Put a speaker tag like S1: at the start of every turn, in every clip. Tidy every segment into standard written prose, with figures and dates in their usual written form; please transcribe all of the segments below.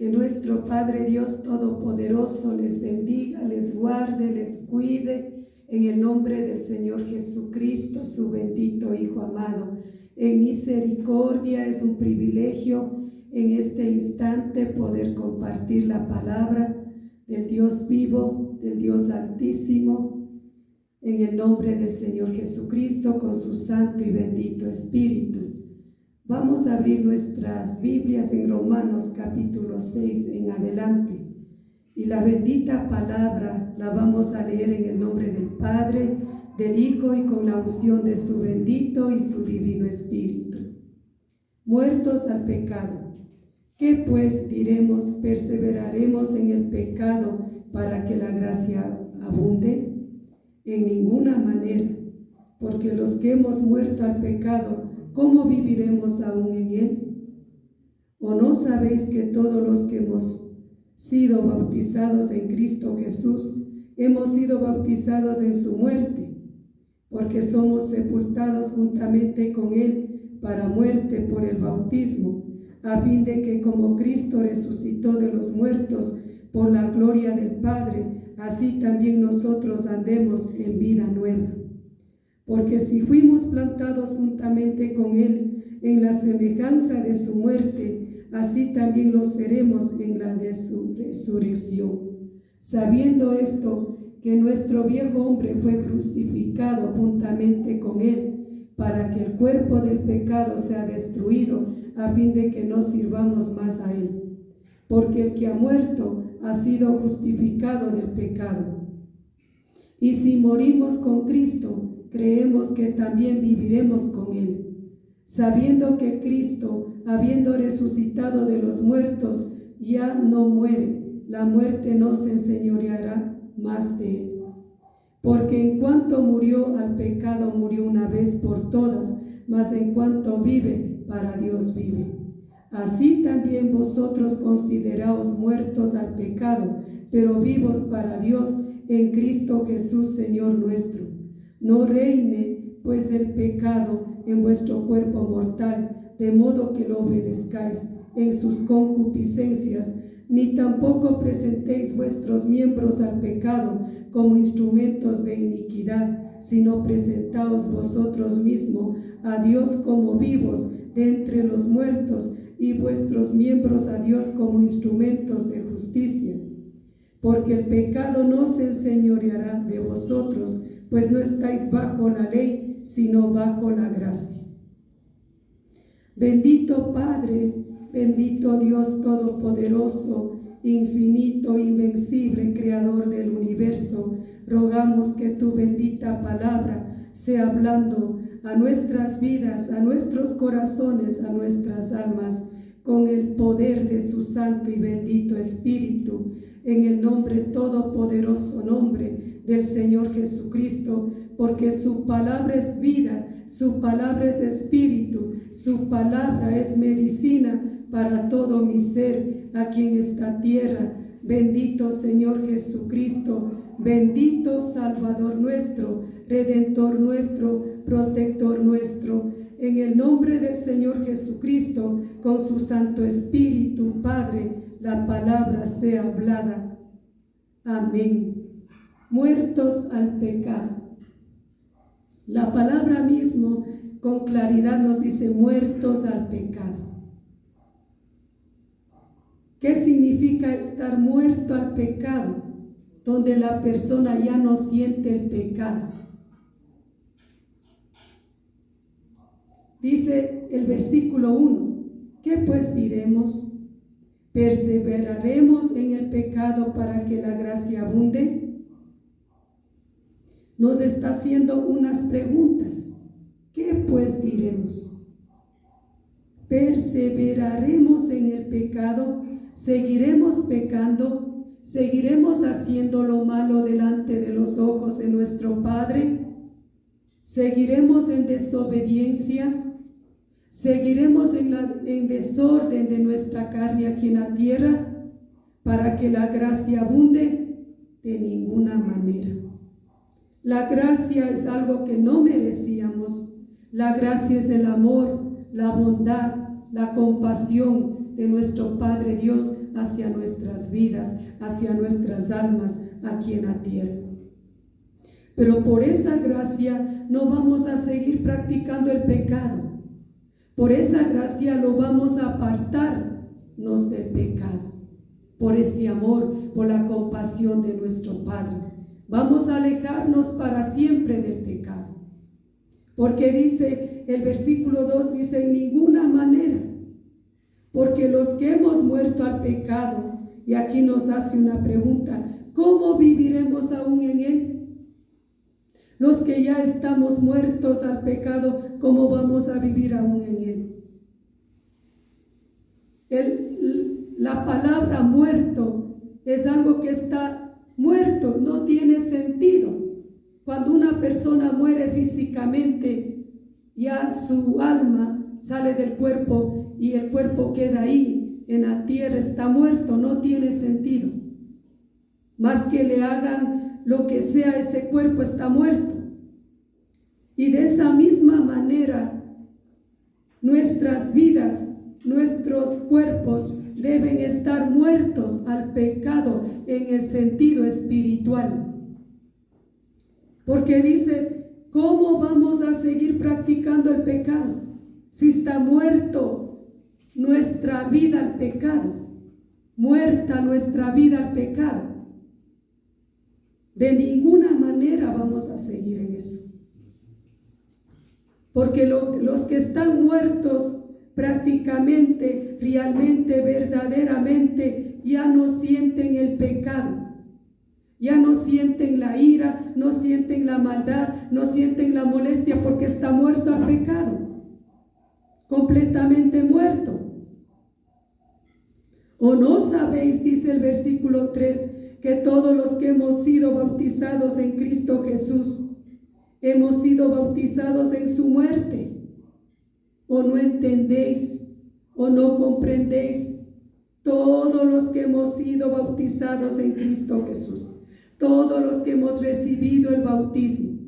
S1: Que nuestro Padre Dios Todopoderoso les bendiga, les guarde, les cuide, en el nombre del Señor Jesucristo, su bendito Hijo amado. En misericordia es un privilegio en este instante poder compartir la palabra del Dios vivo, del Dios altísimo, en el nombre del Señor Jesucristo, con su santo y bendito Espíritu. Vamos a abrir nuestras Biblias en Romanos capítulo 6 en adelante. Y la bendita palabra la vamos a leer en el nombre del Padre, del Hijo y con la unción de su bendito y su divino Espíritu. Muertos al pecado. ¿Qué pues diremos? ¿Perseveraremos en el pecado para que la gracia abunde? En ninguna manera, porque los que hemos muerto al pecado, ¿cómo viviremos aún en él? ¿O no sabéis que todos los que hemos sido bautizados en Cristo Jesús, hemos sido bautizados en su muerte? Porque somos sepultados juntamente con él para muerte por el bautismo, a fin de que como Cristo resucitó de los muertos por la gloria del Padre, así también nosotros andemos en vida nueva. Porque si fuimos plantados juntamente con él en la semejanza de su muerte, así también lo seremos en la de su resurrección. Sabiendo esto, que nuestro viejo hombre fue crucificado juntamente con él, para que el cuerpo del pecado sea destruido, a fin de que no sirvamos más a él. Porque el que ha muerto ha sido justificado del pecado. Y si morimos con Cristo, creemos que también viviremos con él, sabiendo que Cristo, habiendo resucitado de los muertos, ya no muere, la muerte no se enseñoreará más de él. Porque en cuanto murió al pecado, murió una vez por todas, mas en cuanto vive, para Dios vive. Así también vosotros consideraos muertos al pecado, pero vivos para Dios en Cristo Jesús, Señor nuestro. No reine pues el pecado en vuestro cuerpo mortal, de modo que lo obedezcáis en sus concupiscencias, ni tampoco presentéis vuestros miembros al pecado como instrumentos de iniquidad, sino presentaos vosotros mismos a Dios como vivos de entre los muertos, y vuestros miembros a Dios como instrumentos de justicia. Porque el pecado no se enseñoreará de vosotros, pues no estáis bajo la ley, sino bajo la gracia. Bendito Padre, bendito Dios Todopoderoso, infinito, invencible, Creador del universo, rogamos que tu bendita palabra sea hablando a nuestras vidas, a nuestros corazones, a nuestras almas, con el poder de su santo y bendito Espíritu, en el nombre, todopoderoso nombre del Señor Jesucristo, porque su palabra es vida, su palabra es espíritu, su palabra es medicina para todo mi ser aquí en esta tierra. Bendito Señor Jesucristo, bendito Salvador nuestro, Redentor nuestro, Protector nuestro. En el nombre del Señor Jesucristo, con su Santo Espíritu, Padre, la palabra sea hablada. Amén. Muertos al pecado. La palabra mismo con claridad nos dice muertos al pecado. ¿Qué significa estar muerto al pecado? Donde la persona ya no siente el pecado. Dice el versículo 1, ¿qué pues diremos? ¿Perseveraremos en el pecado para que la gracia abunde? Nos está haciendo unas preguntas. ¿Qué pues diremos? ¿Perseveraremos en el pecado? ¿Seguiremos pecando? ¿Seguiremos haciendo lo malo delante de los ojos de nuestro Padre? ¿Seguiremos en desobediencia? ¿Seguiremos en desorden de nuestra carne aquí en la tierra para que la gracia abunde? De ninguna manera. La gracia es algo que no merecíamos. La gracia es el amor, la bondad, la compasión de nuestro Padre Dios hacia nuestras vidas, hacia nuestras almas aquí en la tierra. Pero por esa gracia no vamos a seguir practicando el pecado. Por esa gracia lo vamos a apartarnos del pecado. Por ese amor, por la compasión de nuestro Padre. Vamos a alejarnos para siempre del pecado. Porque dice, el versículo 2 dice, en ninguna manera. Porque los que hemos muerto al pecado, y aquí nos hace una pregunta, ¿cómo viviremos aún en él? Los que ya estamos muertos al pecado, ¿cómo vamos a vivir aún en él? La palabra muerto es algo que está muerto, no tiene sentido. Cuando una persona muere físicamente, ya su alma sale del cuerpo y el cuerpo queda ahí en la tierra, está muerto, no tiene sentido. Más que le hagan lo que sea, ese cuerpo está muerto. Y de esa misma manera, nuestras vidas, nuestros cuerpos deben estar muertos al pecado en el sentido espiritual. Porque dice, ¿cómo vamos a seguir practicando el pecado si está muerto nuestra vida al pecado? Muerta nuestra vida al pecado. De ninguna manera vamos a seguir en eso. Porque los que están muertos prácticamente, realmente, verdaderamente, ya no sienten el pecado, ya no sienten la ira, no sienten la maldad, no sienten la molestia, porque está muerto al pecado, completamente muerto. ¿O no sabéis, dice el versículo 3, que todos los que hemos sido bautizados en Cristo Jesús, hemos sido bautizados en su muerte? ¿O no entendéis o no comprendéis? Todos los que hemos sido bautizados en Cristo Jesús, todos los que hemos recibido el bautismo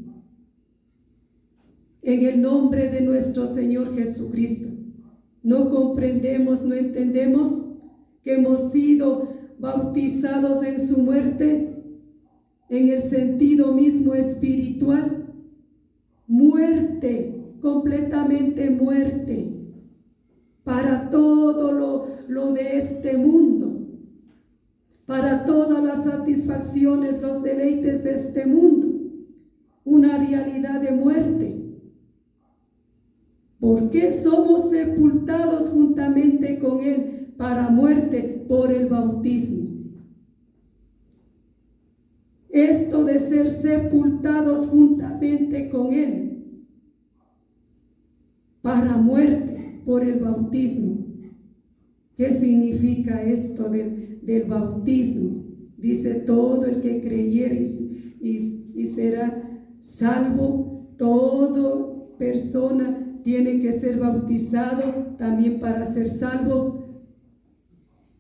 S1: en el nombre de nuestro Señor Jesucristo, ¿no comprendemos, no entendemos que hemos sido bautizados en su muerte en el sentido mismo espiritual? Muerte, completamente muerte para todo lo de este mundo, para todas las satisfacciones, los deleites de este mundo, una realidad de muerte. Porque somos sepultados juntamente con Él para muerte por el bautismo. Esto de ser sepultados juntamente con Él para muerte por el bautismo. ¿Qué significa esto del bautismo? Dice, todo el que creyere y será salvo. Toda persona tiene que ser bautizado también para ser salvo.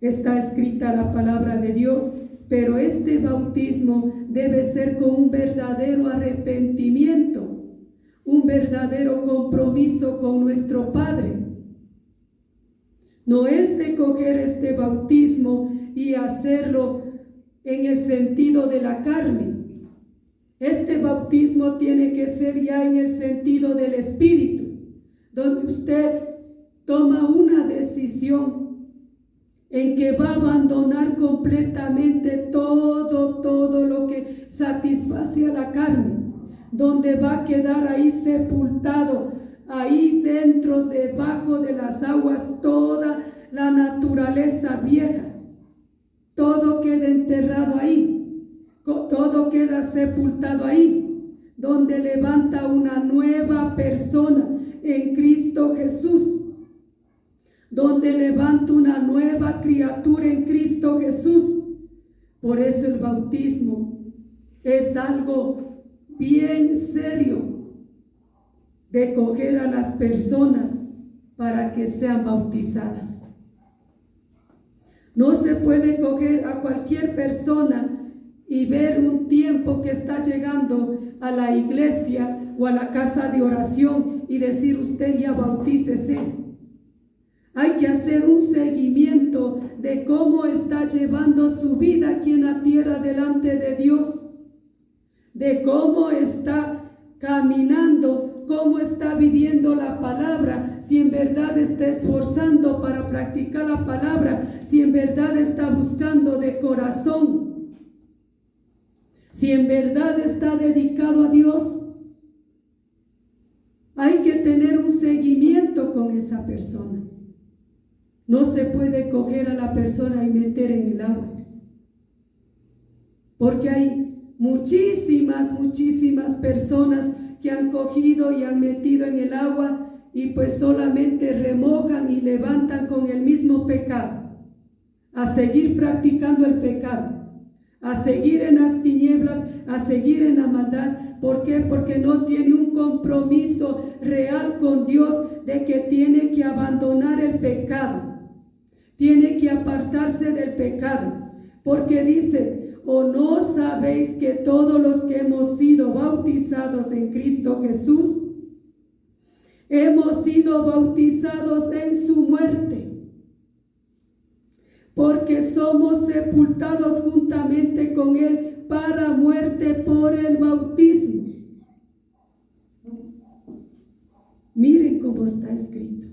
S1: Está escrita la palabra de Dios. Pero este bautismo debe ser con un verdadero arrepentimiento, un verdadero compromiso con nuestro Padre. No es de coger este bautismo y hacerlo en el sentido de la carne. Este bautismo tiene que ser ya en el sentido del Espíritu, donde usted toma una decisión en que va a abandonar completamente todo lo que satisface a la carne, donde va a quedar ahí sepultado, ahí dentro, debajo de las aguas, toda la naturaleza vieja, todo queda enterrado ahí, todo queda sepultado ahí, donde levanta una nueva persona en Cristo Jesús, donde levanta una nueva criatura en Cristo Jesús. Por eso el bautismo es algo bien serio, de coger a las personas para que sean bautizadas. No se puede coger a cualquier persona y ver un tiempo que está llegando a la iglesia o a la casa de oración y decir, usted ya bautícese. Hay que hacer un seguimiento de cómo está llevando su vida aquí en la tierra delante de Dios, de cómo está caminando, cómo está viviendo la palabra, si en verdad está esforzando para practicar la palabra, si en verdad está buscando de corazón, si en verdad está dedicado a Dios. Hay que tener un seguimiento con esa persona. No se puede coger a la persona y meter en el agua, porque hay muchísimas personas que han cogido y han metido en el agua y pues solamente remojan y levantan con el mismo pecado, a seguir practicando el pecado, a seguir en las tinieblas, a seguir en la maldad. ¿Por qué? Porque no tiene un compromiso real con Dios de que tiene que abandonar el pecado, tiene que apartarse del pecado, porque dice: ¿o no sabéis que todos los que hemos sido bautizados en Cristo Jesús, hemos sido bautizados en su muerte? Porque somos sepultados juntamente con Él para muerte por el bautismo. Miren cómo está escrito: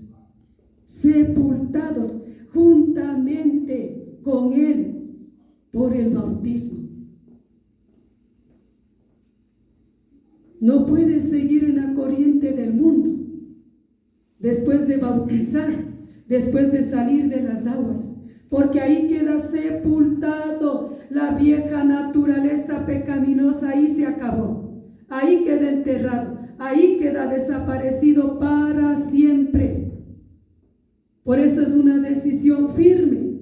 S1: sepultados juntamente con Él por el bautismo. No puedes seguir en la corriente del mundo después de bautizar, después de salir de las aguas, porque ahí queda sepultado la vieja naturaleza pecaminosa. Ahí se acabó, ahí queda enterrado, ahí queda desaparecido para siempre. Por eso es una decisión firme.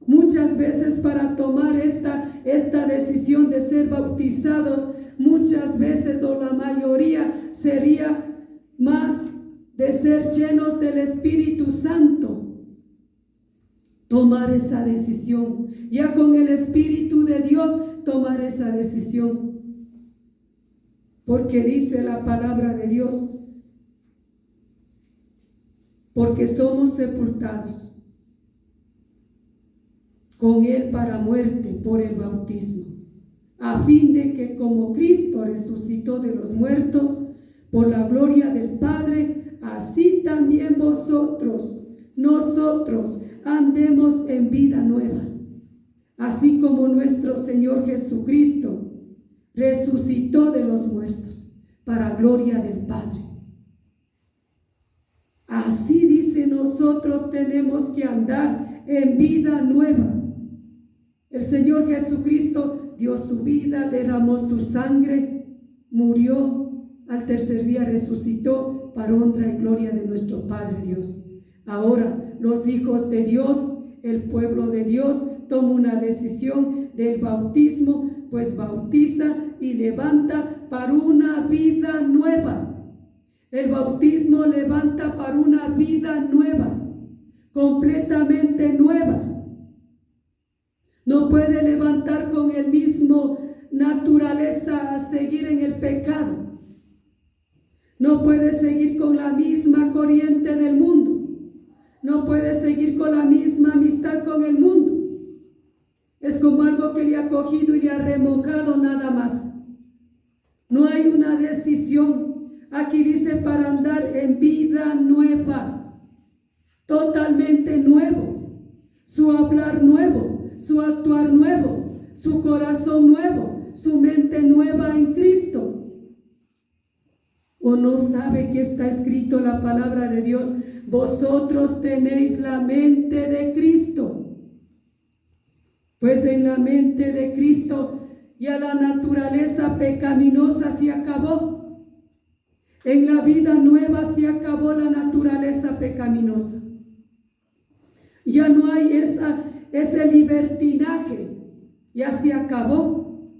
S1: Muchas veces para tomar esta decisión de ser bautizados, muchas veces, o la mayoría, sería más de ser llenos del Espíritu Santo. Tomar esa decisión, ya con el Espíritu de Dios, tomar esa decisión. Porque dice la palabra de Dios: porque somos sepultados con Él para muerte por el bautismo, a fin de que como Cristo resucitó de los muertos por la gloria del Padre, así también nosotros andemos en vida nueva, así como nuestro Señor Jesucristo resucitó de los muertos para gloria del Padre. Así dice, nosotros tenemos que andar en vida nueva. El Señor Jesucristo dio su vida, derramó su sangre, murió, al tercer día resucitó para honra y gloria de nuestro Padre Dios. Ahora los hijos de Dios, el pueblo de Dios, toma una decisión del bautismo, pues bautiza y levanta para una vida nueva. El bautismo levanta para una vida nueva, completamente nueva. No puede levantar con el mismo naturaleza a seguir en el pecado. No puede seguir con la misma corriente del mundo. No puede seguir con la misma amistad con el mundo. Es como algo que le ha cogido y le ha remojado nada más. No hay una decisión. Aquí dice para andar en vida nueva, totalmente nuevo, su hablar nuevo, su actuar nuevo, su corazón nuevo, su mente nueva en Cristo. ¿O no sabe que está escrito la palabra de Dios? Vosotros tenéis la mente de Cristo. Pues en la mente de Cristo ya la naturaleza pecaminosa se acabó. En la vida nueva se acabó la naturaleza pecaminosa. Ya no hay ese libertinaje, ya se acabó.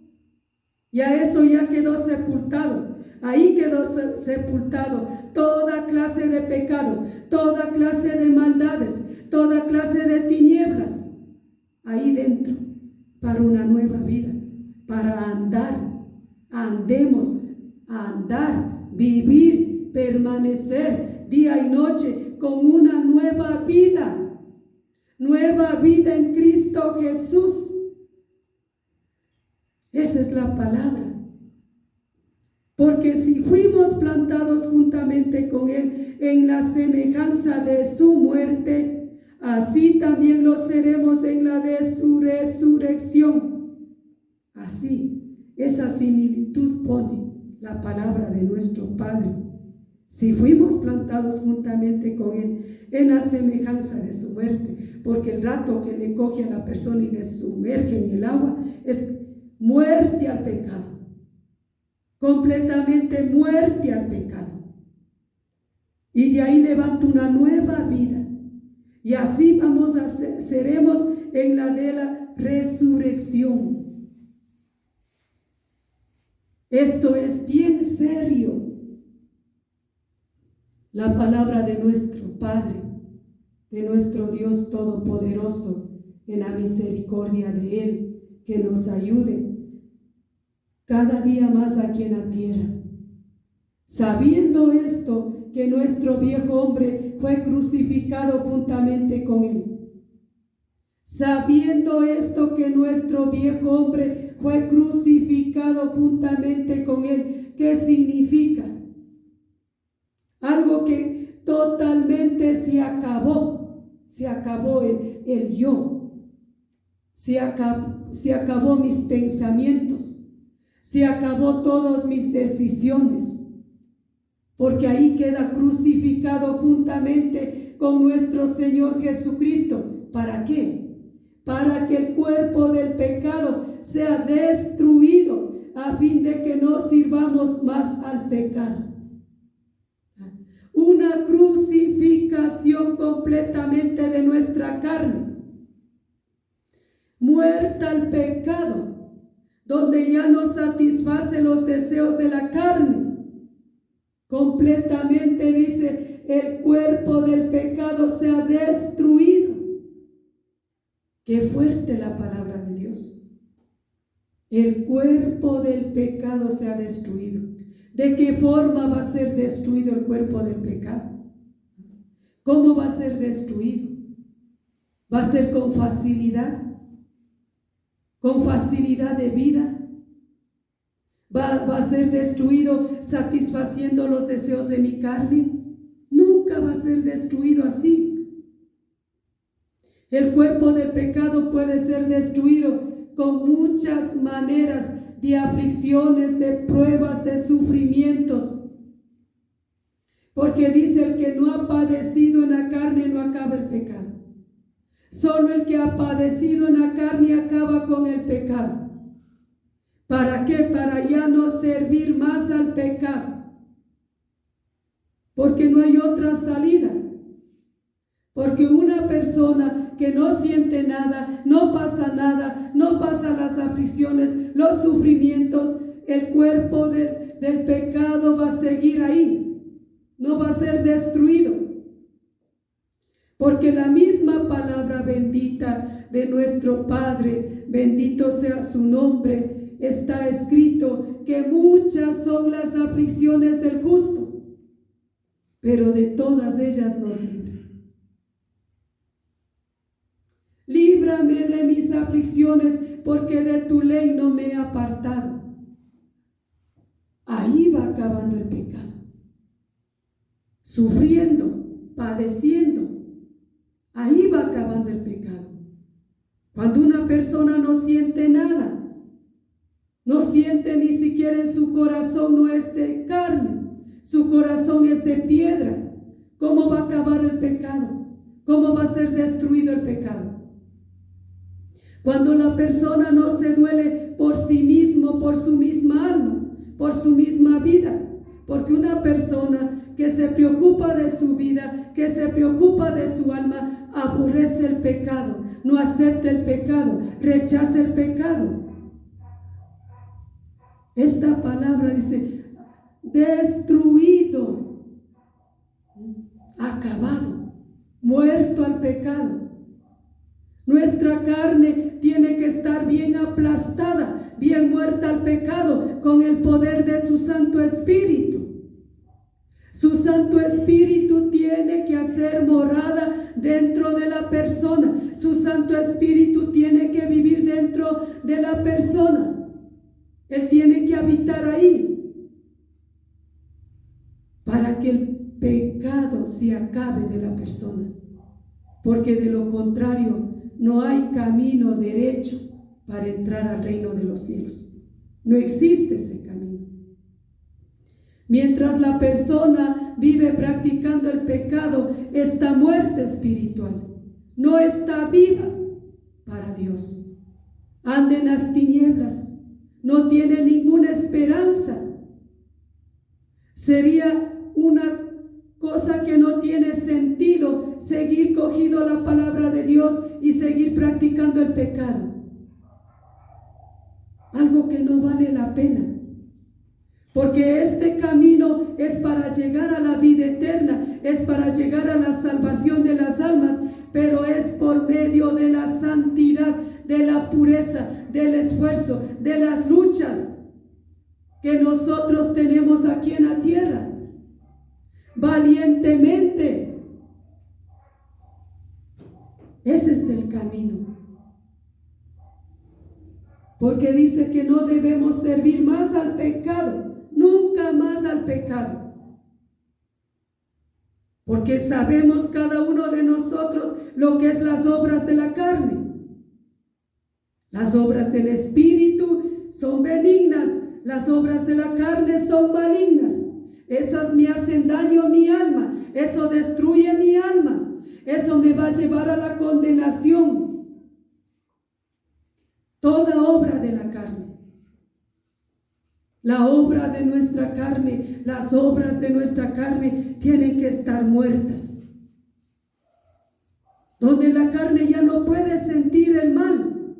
S1: Ya eso ya quedó sepultado. Ahí quedó sepultado toda clase de pecados, toda clase de maldades, toda clase de tinieblas. Ahí dentro, para una nueva vida, para andar, andemos, andar, vivir, permanecer, día y noche con una nueva vida en Cristo Jesús. Esa es la palabra. Porque si fuimos plantados juntamente con Él en la semejanza de su muerte, así también lo seremos en la de su resurrección. Así, esa similitud pone la palabra de nuestro Padre. Si fuimos plantados juntamente con Él en la semejanza de su muerte, porque el rato que le coge a la persona y le sumerge en el agua es muerte al pecado. Completamente muerte al pecado. Y de ahí levanta una nueva vida. Y así seremos en la de la resurrección. Esto es bien serio. La palabra de nuestro Padre, de nuestro Dios Todopoderoso, en la misericordia de Él, que nos ayude cada día más aquí en la tierra. Sabiendo esto, que nuestro viejo hombre fue crucificado juntamente con Él. Sabiendo esto, que nuestro viejo hombre fue crucificado juntamente con Él. ¿Qué significa? Algo que totalmente se acabó el yo, se acabó mis pensamientos, se acabó todas mis decisiones, porque ahí queda crucificado juntamente con nuestro Señor Jesucristo. ¿Para qué? Para que el cuerpo del pecado sea destruido, a fin de que no sirvamos más al pecado. Una crucificación completamente de nuestra carne, muerta al pecado, donde ya no satisface los deseos de la carne. Completamente, dice, el cuerpo del pecado sea destruido. Qué fuerte la palabra de Dios. El cuerpo del pecado sea destruido. ¿De qué forma va a ser destruido el cuerpo del pecado? ¿Cómo va a ser destruido? ¿Va a ser con facilidad? ¿Con facilidad de vida? ¿Va a ser destruido satisfaciendo los deseos de mi carne? Nunca va a ser destruido así. El cuerpo del pecado puede ser destruido con muchas maneras, de aflicciones, de pruebas, de sufrimientos. Porque dice, el que no ha padecido en la carne no acaba el pecado. Solo el que ha padecido en la carne acaba con el pecado. ¿Para qué? Para ya no servir más al pecado. Porque no hay otra salida. Porque una persona que no siente nada, no pasa nada, no pasa las aflicciones, los sufrimientos, el cuerpo del pecado va a seguir ahí, no va a ser destruido. Porque la misma palabra bendita de nuestro Padre, bendito sea su nombre, está escrito que muchas son las aflicciones del justo, pero de todas ellas nos libra. Líbrame de mis aflicciones, porque de tu ley no me he apartado. Ahí va acabando el pecado. Sufriendo, padeciendo. Ahí va acabando el pecado. Cuando una persona no siente nada, no siente ni siquiera en su corazón, no es de carne, su corazón es de piedra. ¿Cómo va a acabar el pecado? ¿Cómo va a ser destruido el pecado? Cuando la persona no se duele por sí mismo, por su misma alma, por su misma vida. Porque una persona que se preocupa de su vida, que se preocupa de su alma, aborrece el pecado, no acepta el pecado, rechaza el pecado. Esta palabra dice, destruido, acabado, muerto al pecado. Nuestra carne tiene que estar bien aplastada, bien muerta al pecado, con el poder de su Santo Espíritu. Su Santo Espíritu tiene que hacer morada dentro de la persona. Su Santo Espíritu tiene que vivir dentro de la persona. Él tiene que habitar ahí para que el pecado se acabe de la persona. Porque de lo contrario, no hay camino derecho para entrar al reino de los cielos. No existe ese camino. Mientras la persona vive practicando el pecado, está muerta espiritual, no está viva para Dios. Anda en las tinieblas, no tiene ninguna esperanza. Sería una cosa que no tiene sentido seguir cogido la palabra de Dios y seguir practicando el pecado. Algo que no vale la pena. Porque este camino es para llegar a la vida eterna, es para llegar a la salvación de las almas, pero es por medio de la santidad, de la pureza, del esfuerzo, de las luchas que nosotros tenemos aquí en la tierra. Valientemente. Ese es el camino. Porque dice que no debemos servir más al pecado. Nunca más al pecado. Porque sabemos cada uno de nosotros lo que es las obras de la carne. Las obras del Espíritu son benignas, las obras de la carne son malignas. Esas me hacen daño a mi alma, eso destruye mi alma, eso me va a llevar a la condenación. Toda obra de la carne. La obra de nuestra carne, las obras de nuestra carne tienen que estar muertas. Donde la carne ya no puede sentir el mal.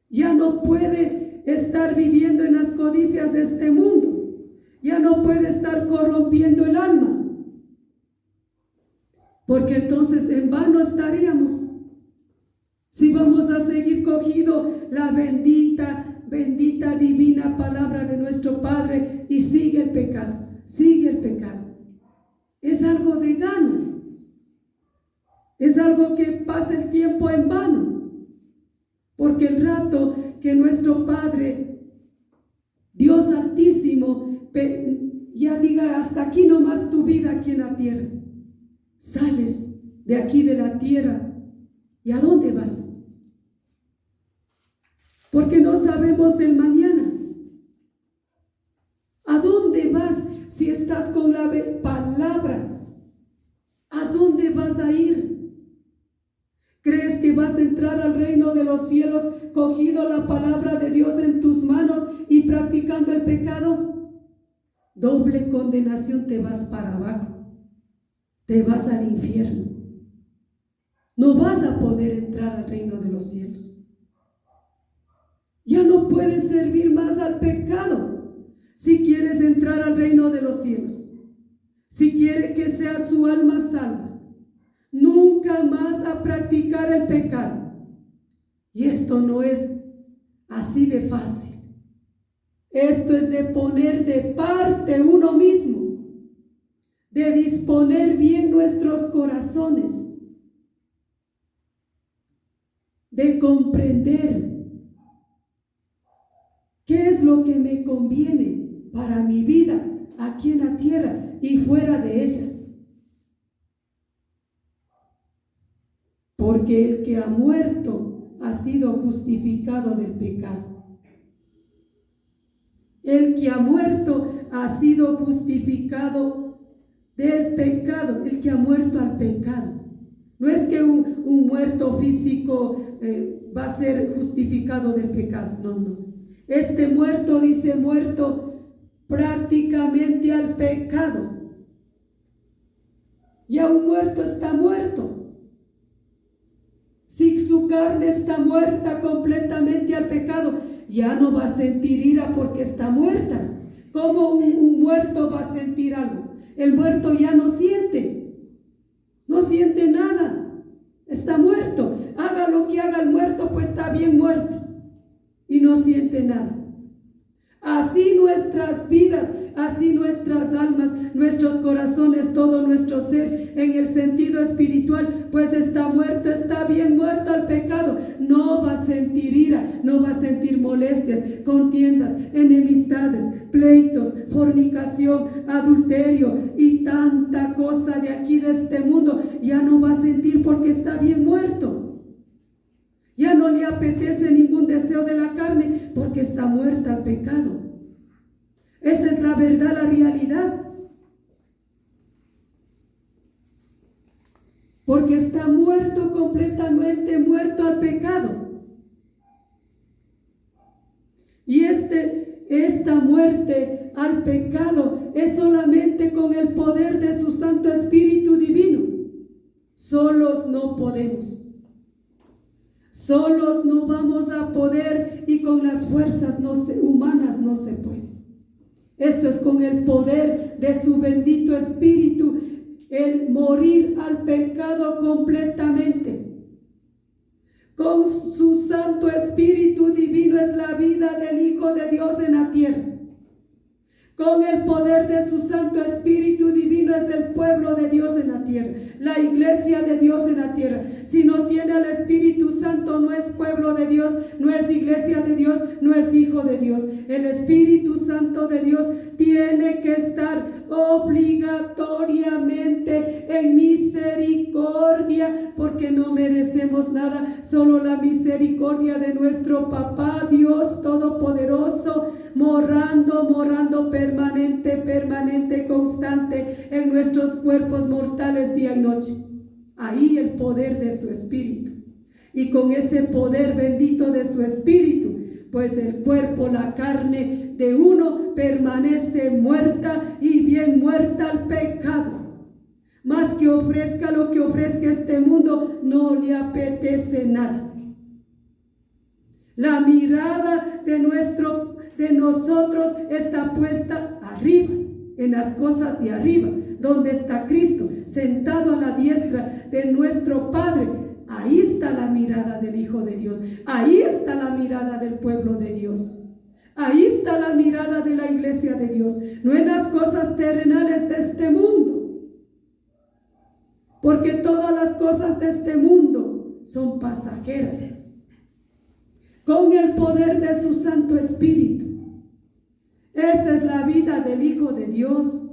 S1: Ya no puede estar viviendo en las codicias de este mundo. Ya no puede estar corrompiendo el alma. Porque entonces en vano estaríamos. Si vamos a seguir cogido la bendita divina palabra de nuestro Padre y sigue el pecado, sigue el pecado. Es algo de gana, es algo que pasa el tiempo en vano, porque el rato que nuestro Padre, Dios Altísimo, ya diga hasta aquí nomás tu vida aquí en la tierra, sales de aquí de la tierra, ¿y a dónde vas? Porque no sabemos del mañana. ¿A dónde vas si estás con la palabra? ¿A dónde vas a ir? ¿Crees que vas a entrar al reino de los cielos cogido la palabra de Dios en tus manos y practicando el pecado? Doble condenación, te vas para abajo. Te vas al infierno. No vas a poder entrar al reino de los cielos. Ya no puedes servir más al pecado si quieres entrar al reino de los cielos. Si quiere que sea su alma salva, nunca más a practicar el pecado. Y esto no es así de fácil. Esto es de poner de parte uno mismo, de disponer bien nuestros corazones, de comprender ¿qué es lo que me conviene para mi vida aquí en la tierra y fuera de ella? Porque el que ha muerto ha sido justificado del pecado. El que ha muerto ha sido justificado del pecado. El que ha muerto al pecado. No es que un muerto físico va a ser justificado del pecado. No, no. Este muerto, dice muerto prácticamente al pecado. Ya un muerto está muerto. Si su carne está muerta completamente al pecado, ya no va a sentir ira porque está muerta. ¿Cómo un muerto va a sentir algo? El muerto ya no siente nada. Está muerto. Haga lo que haga el muerto, pues está bien muerto. Y no siente nada. Así nuestras vidas, así nuestras almas, nuestros corazones, todo nuestro ser en el sentido espiritual, pues está muerto, está bien muerto al pecado. No va a sentir ira, no va a sentir molestias, contiendas, enemistades, pleitos, fornicación, adulterio y tanta cosa de aquí de este mundo. Ya no va a sentir porque está bien muerto. Ya no le apetece ningún deseo de la carne porque está muerta al pecado. Esa es la verdad, la realidad. Porque está muerto, completamente muerto al pecado. Y esta muerte al pecado es solamente con el poder de su Santo Espíritu Divino. Solos no podemos. Solos no vamos a poder y con las fuerzas humanas no se puede. Esto es con el poder de su bendito Espíritu, el morir al pecado completamente. Con su Santo Espíritu Divino es la vida del Hijo de Dios en la tierra. Con el poder de su Santo Espíritu Divino es el pueblo de Dios en la tierra, la iglesia de Dios en la tierra. Si no tiene al Espíritu Santo, no es pueblo de Dios, no es iglesia de Dios, no es hijo de Dios. El Espíritu Santo de Dios tiene que estar obligatoriamente en misericordia, porque no merecemos nada, solo la misericordia de nuestro Papá Dios Todopoderoso, morando permanente, constante en nuestros cuerpos mortales día y noche. Ahí el poder de su Espíritu. Y con ese poder bendito de su Espíritu, pues el cuerpo, la carne de uno permanece muerta y bien muerta al pecado. Más que ofrezca lo que ofrezca este mundo, no le apetece nada. La mirada de nosotros está puesta arriba, en las cosas de arriba, donde está Cristo, sentado a la diestra de nuestro Padre. Ahí está la mirada del Hijo de Dios, ahí está la mirada del pueblo de Dios, ahí está la mirada de la iglesia de Dios, no en las cosas terrenales de este mundo, porque todas las cosas de este mundo son pasajeras. Con el poder de su Santo Espíritu, esa es la vida del Hijo de Dios.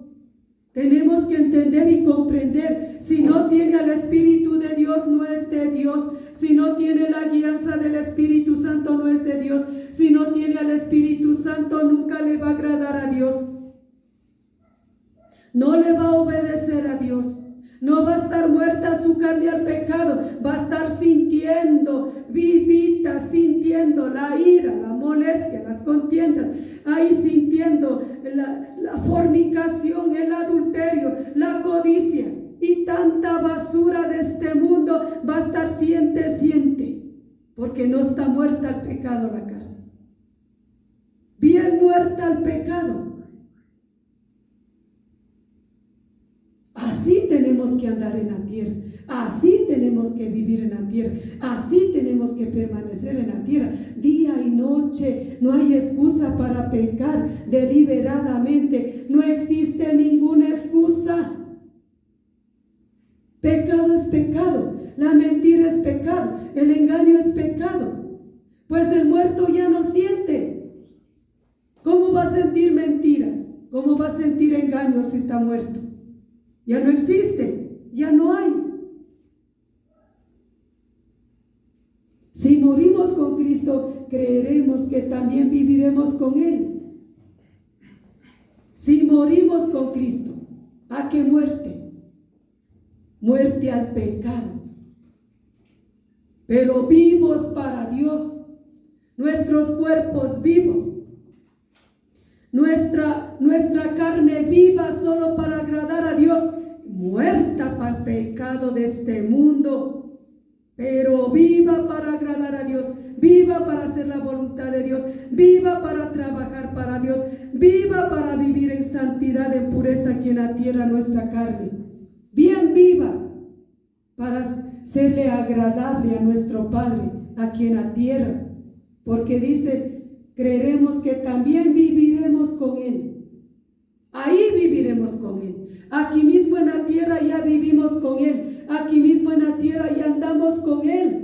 S1: Tenemos que entender y comprender. Si no tiene al Espíritu de Dios, no es de Dios. Si no tiene la guianza del Espíritu Santo, no es de Dios. Si no tiene al Espíritu Santo, nunca le va a agradar a Dios. No le va a obedecer a Dios. No va a estar muerta su carne al pecado. Va a estar sintiendo, vivita, sintiendo la ira, la molestia, las contiendas. Ahí sintiendo la fornicación, el adulterio, la codicia y tanta basura de este mundo. Va a estar siente, porque no está muerta al pecado la carne. Bien muerta al pecado. Así tenemos que andar en la tierra, así tenemos que vivir en la tierra, así tenemos que permanecer en la tierra, día y noche. No hay excusa para pecar deliberadamente, no existe ninguna excusa. Pecado es pecado, la mentira es pecado, el engaño es pecado, pues el muerto ya no siente. ¿Cómo va a sentir mentira? ¿Cómo va a sentir engaño si está muerto? Ya no existe, ya no hay. Si morimos con Cristo, creeremos que también viviremos con Él. Si morimos con Cristo, ¿a qué muerte? Muerte al pecado. Pero vivos para Dios, nuestros cuerpos vivos. Nuestra carne viva solo para agradar a Dios, muerta para el pecado de este mundo, pero viva para agradar a Dios, viva para hacer la voluntad de Dios, viva para trabajar para Dios, viva para vivir en santidad, en pureza aquí en la tierra, nuestra carne, bien viva para serle agradable a nuestro Padre aquí en la tierra, porque dice: creeremos que también viviremos con Él. Ahí viviremos con Él. Aquí mismo en la tierra ya vivimos con Él. Aquí mismo en la tierra ya andamos con Él.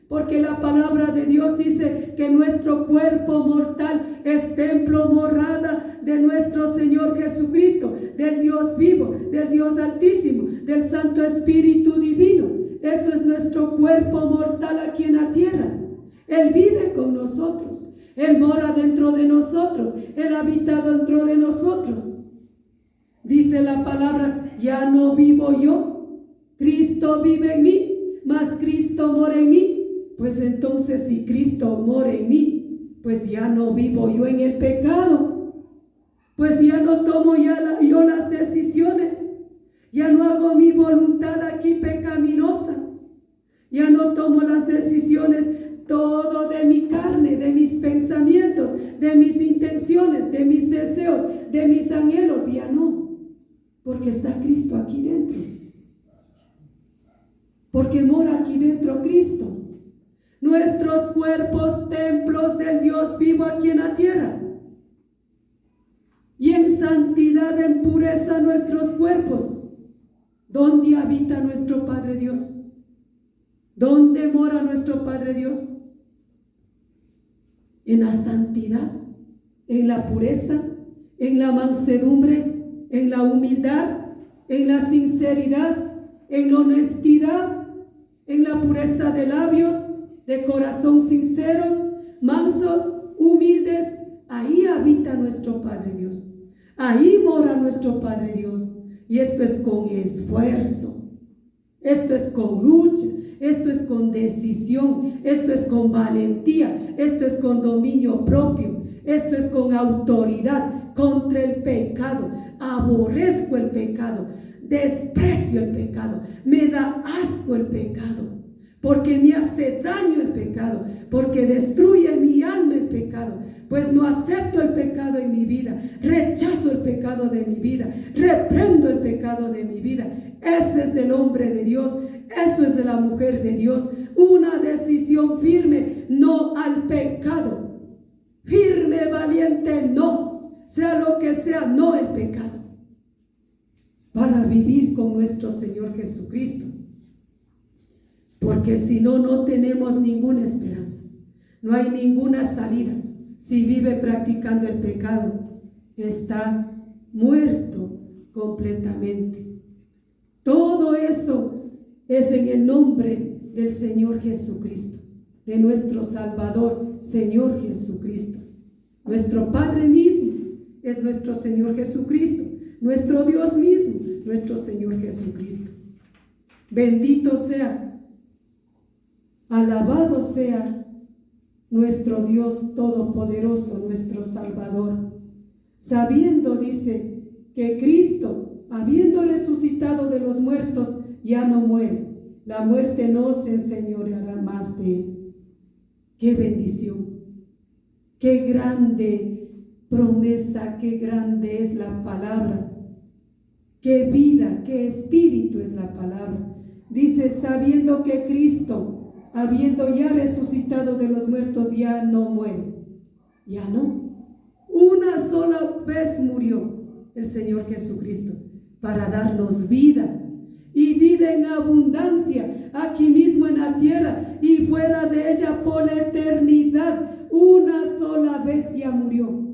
S1: Porque la palabra de Dios dice que nuestro cuerpo mortal es templo, morada de nuestro Señor Jesucristo, del Dios vivo, del Dios altísimo, del Santo Espíritu Divino. Eso es nuestro cuerpo mortal aquí en la tierra. Él vive con nosotros. Él mora dentro de nosotros. Él habita dentro de nosotros. Dice la palabra, ya no vivo yo, Cristo vive en mí, mas Cristo mora en mí. Pues entonces si Cristo mora en mí, pues ya no vivo yo en el pecado, pues ya no tomo yo las decisiones, ya no hago mi voluntad aquí pecaminosa, ya no tomo las decisiones todo de mi carne, de mis pensamientos, de mis intenciones, de mis deseos, de mis anhelos, ya no, porque está Cristo aquí dentro, porque mora aquí dentro Cristo. Nuestros cuerpos, templos del Dios vivo aquí en la tierra. Y en santidad, en pureza nuestros cuerpos. ¿Dónde habita nuestro Padre Dios? ¿Dónde mora nuestro Padre Dios? En la santidad, en la pureza, en la mansedumbre, en la humildad, en la sinceridad, en la honestidad, en la pureza de labios, de corazón sinceros, mansos, humildes. Ahí habita nuestro Padre Dios. Ahí mora nuestro Padre Dios. Y esto es con esfuerzo. Esto es con lucha. Esto es con decisión. Esto es con valentía. Esto es con dominio propio. Esto es con autoridad contra el pecado. Aborrezco el pecado. Desprecio el pecado. Me da asco el pecado. Porque me hace daño el pecado, porque destruye mi alma el pecado, pues no acepto el pecado en mi vida, rechazo el pecado de mi vida, reprendo el pecado de mi vida. Ese es del hombre de Dios, eso es de la mujer de Dios, una decisión firme, no al pecado, firme, valiente, no, sea lo que sea, no el pecado, para vivir con nuestro Señor Jesucristo. Porque si no, no tenemos ninguna esperanza. No hay ninguna salida. Si vive practicando el pecado, está muerto completamente. Todo eso es en el nombre del Señor Jesucristo, de nuestro Salvador, Señor Jesucristo. Nuestro Padre mismo es nuestro Señor Jesucristo. Nuestro Dios mismo, nuestro Señor Jesucristo. Bendito sea. Alabado sea nuestro Dios Todopoderoso, nuestro Salvador, sabiendo, dice, que Cristo, habiendo resucitado de los muertos, ya no muere. La muerte no se enseñoreará más de él. ¡Qué bendición! ¡Qué grande promesa! ¡Qué grande es la palabra! ¡Qué vida, qué espíritu es la palabra! Dice, sabiendo que Cristo, habiendo ya resucitado de los muertos, ya no muere. Ya no. Una sola vez murió el Señor Jesucristo para darnos vida, y vida en abundancia, aquí mismo en la tierra y fuera de ella por la eternidad. Una sola vez ya murió.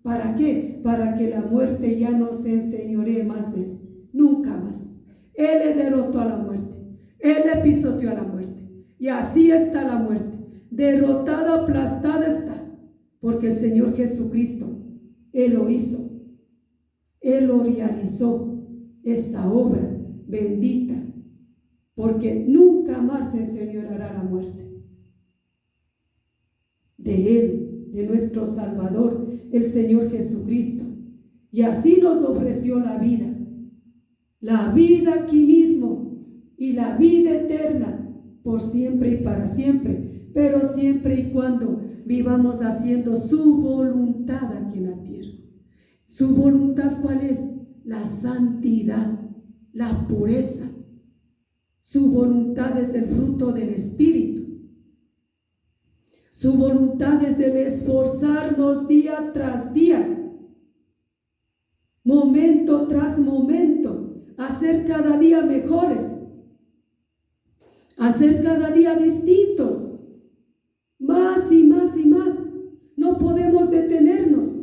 S1: ¿Para qué? Para que la muerte ya no se enseñoree más de él. Nunca más. Él le derrotó a la muerte. Él le pisoteó a la muerte. Y así está la muerte, derrotada, aplastada está, porque el Señor Jesucristo, Él lo hizo, Él lo realizó, esa obra bendita, porque nunca más se enseñoreará la muerte. De Él, de nuestro Salvador, el Señor Jesucristo, y así nos ofreció la vida aquí mismo, y la vida eterna, por siempre y para siempre, pero siempre y cuando vivamos haciendo su voluntad aquí en la tierra. ¿Su voluntad cuál es? La santidad, la pureza. Su voluntad es el fruto del Espíritu. Su voluntad es el esforzarnos día tras día, momento tras momento, a ser cada día mejores, a ser cada día distintos, más y más y más. No podemos detenernos,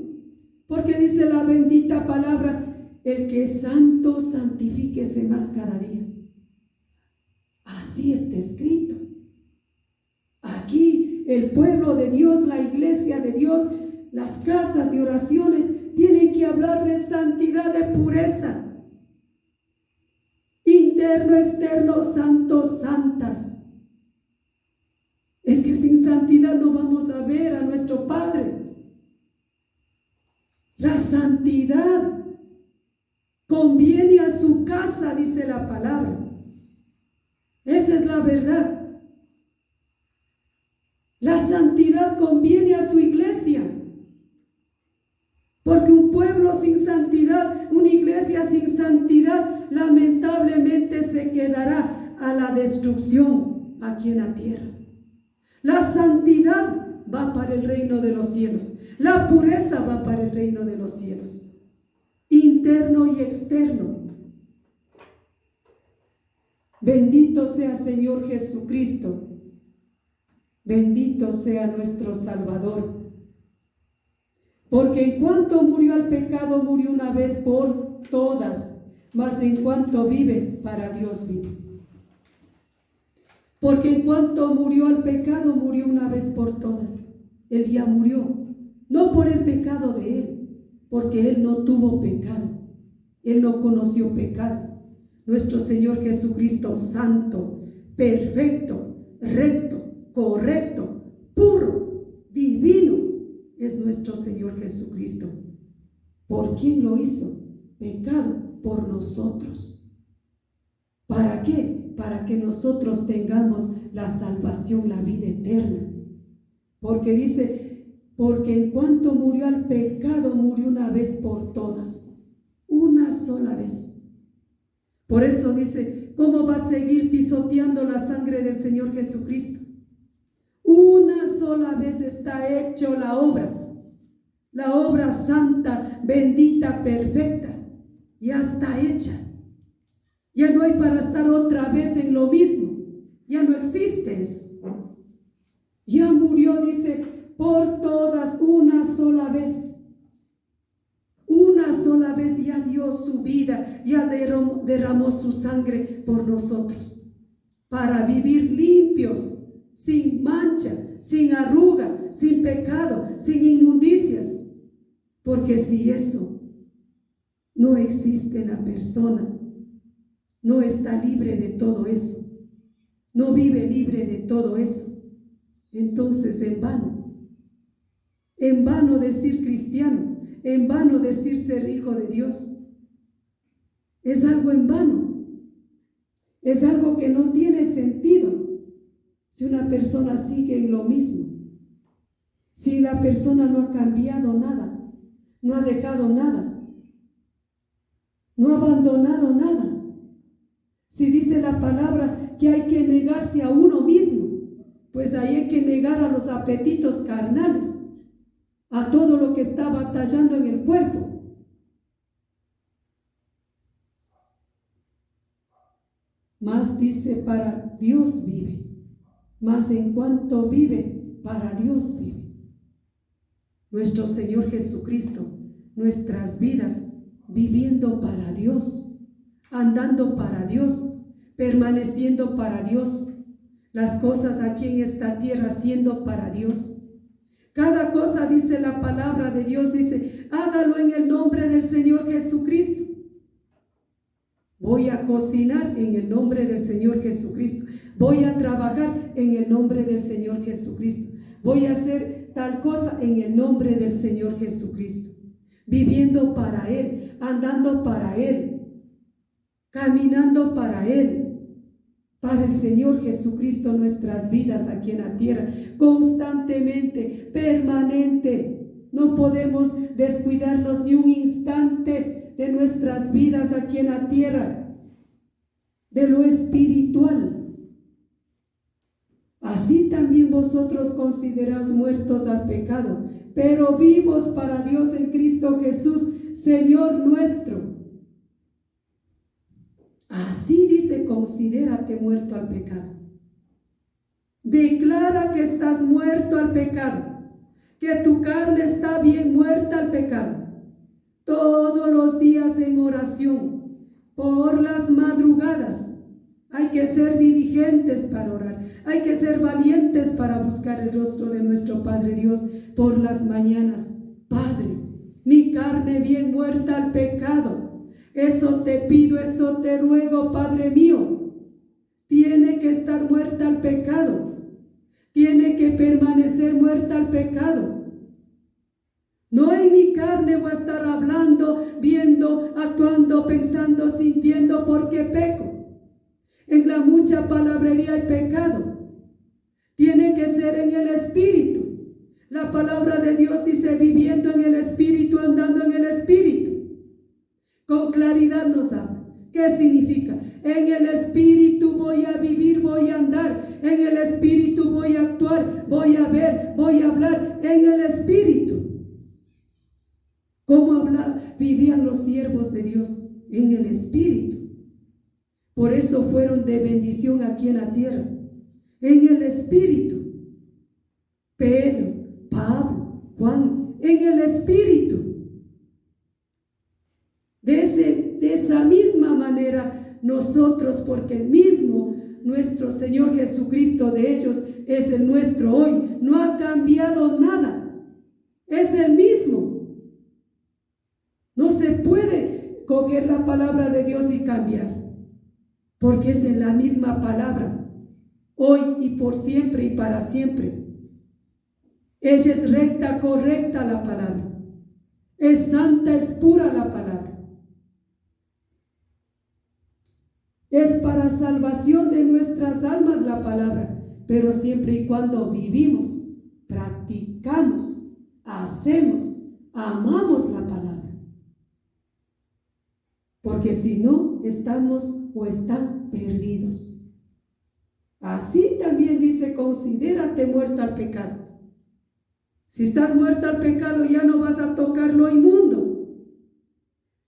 S1: porque dice la bendita palabra: el que es santo, santifíquese más cada día. Así está escrito. Aquí el pueblo de Dios, la iglesia de Dios, las casas de oraciones tienen que hablar de santidad, de pureza. Interno, externo, santos, santas. Es que sin santidad no vamos a ver a nuestro Padre. La santidad conviene a su casa, dice la palabra. Esa es la verdad. La santidad conviene a su iglesia. Porque un pueblo sin santidad, una iglesia sin santidad, lamentablemente se quedará a la destrucción aquí en la tierra. La santidad va para el reino de los cielos. La pureza va para el reino de los cielos. Interno y externo. Bendito sea Señor Jesucristo. Bendito sea nuestro Salvador. Porque en cuanto murió al pecado, murió una vez por todas, mas en cuanto vive, para Dios vive. Porque en cuanto murió al pecado, murió una vez por todas. Él ya murió, no por el pecado de él, porque él no tuvo pecado, él no conoció pecado. Nuestro Señor Jesucristo, santo, perfecto, recto, correcto, puro, divino, es nuestro Señor Jesucristo. ¿Por quién lo hizo? Pecado por nosotros. ¿Para qué? Para que nosotros tengamos la salvación, la vida eterna. Porque dice, porque en cuanto murió al pecado, murió una vez por todas. Una sola vez. Por eso dice, ¿cómo va a seguir pisoteando la sangre del Señor Jesucristo? Una sola vez está hecho la obra santa, bendita, perfecta, ya está hecha. Ya no hay para estar otra vez en lo mismo, ya no existe eso. Ya murió, dice, por todas, una sola vez. Una sola vez ya dio su vida, ya derramó su sangre por nosotros, para vivir limpios, sin mancha, sin arruga, sin pecado, sin inmundicias. Porque si eso no existe en la persona, no está libre de todo eso, no vive libre de todo eso, entonces en vano decir cristiano, en vano decir ser hijo de Dios, es algo en vano, es algo que no tiene sentido si una persona sigue en lo mismo, si la persona no ha cambiado nada, no ha dejado nada, no ha abandonado nada. Si dice la palabra que hay que negarse a uno mismo, pues ahí hay que negar a los apetitos carnales, a todo lo que está batallando en el cuerpo. Más dice, para Dios vive, más en cuanto vive, para Dios vive. Nuestro Señor Jesucristo, nuestras vidas viviendo para Dios, andando para Dios, permaneciendo para Dios, las cosas aquí en esta tierra siendo para Dios. Cada cosa, dice la palabra de Dios, dice, hágalo en el nombre del Señor Jesucristo. Voy a cocinar en el nombre del Señor Jesucristo. Voy a trabajar en el nombre del Señor Jesucristo. Voy a hacer tal cosa en el nombre del Señor Jesucristo. Viviendo para Él, andando para Él, caminando para Él. Para el Señor Jesucristo, nuestras vidas aquí en la tierra, constantemente, permanente. No podemos descuidarnos ni un instante de nuestras vidas aquí en la tierra, de lo espiritual. Así también vosotros consideraos muertos al pecado, pero vivos para Dios en Cristo Jesús, Señor nuestro. Así dice, considérate muerto al pecado. Declara que estás muerto al pecado, que tu carne está bien muerta al pecado. Todos los días en oración, por las madrugadas. Hay que ser diligentes para orar. Hay que ser valientes para buscar el rostro de nuestro Padre Dios por las mañanas. Padre, mi carne bien muerta al pecado. Eso te pido, eso te ruego, Padre mío. Tiene que estar muerta al pecado. Tiene que permanecer muerta al pecado. No en mi carne voy a estar hablando, viendo, actuando, pensando, sintiendo porque peco. En la mucha palabrería hay pecado. Tiene que ser en el Espíritu. La palabra de Dios dice viviendo en el Espíritu, andando en el Espíritu. Con claridad nos habla. ¿Qué significa? En el Espíritu voy a vivir, voy a andar. En el Espíritu voy a actuar, voy a ver, voy a hablar. En el Espíritu. ¿Cómo vivían los siervos de Dios? En el Espíritu. Por eso fueron de bendición aquí en la tierra. En el Espíritu. Pedro, Pablo, Juan, en el Espíritu. De esa misma manera nosotros, porque el mismo nuestro Señor Jesucristo de ellos es el nuestro hoy. No ha cambiado nada. Es el mismo. No se puede coger la palabra de Dios y cambiar, porque es en la misma palabra, hoy y por siempre y para siempre. Ella es recta, correcta la palabra. Es santa, es pura la palabra. Es para salvación de nuestras almas la palabra, pero siempre y cuando vivimos, practicamos, hacemos, amamos la palabra. Porque si no, estamos o están perdidos. Así también dice, considérate muerto al pecado. Si estás muerto al pecado, ya no vas a tocar lo inmundo.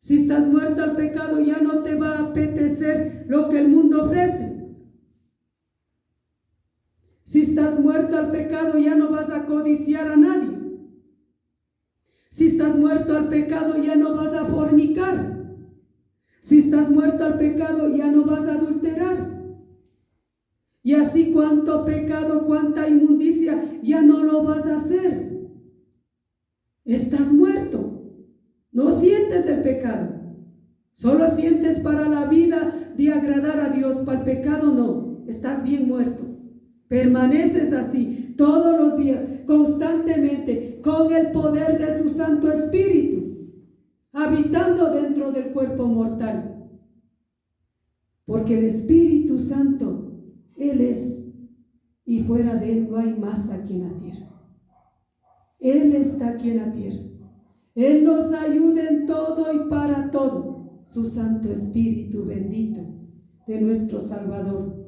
S1: Si estás muerto al pecado, ya no te va a apetecer lo que el mundo ofrece. Si estás muerto al pecado, ya no vas a codiciar a nadie. Si estás muerto al pecado, ya no vas a fornicar. Si estás muerto al pecado, ya no vas a adulterar. Y así cuánto pecado, cuánta inmundicia, ya no lo vas a hacer. Estás muerto. No sientes el pecado. Solo sientes para la vida de agradar a Dios. Para el pecado no. Estás bien muerto. Permaneces así todos los días, constantemente, con el poder de su Santo Espíritu, habitando dentro del cuerpo mortal. Porque el Espíritu Santo, Él es, y fuera de Él no hay más aquí en la tierra. Él está aquí en la tierra. Él nos ayuda en todo y para todo. Su Santo Espíritu bendito de nuestro Salvador.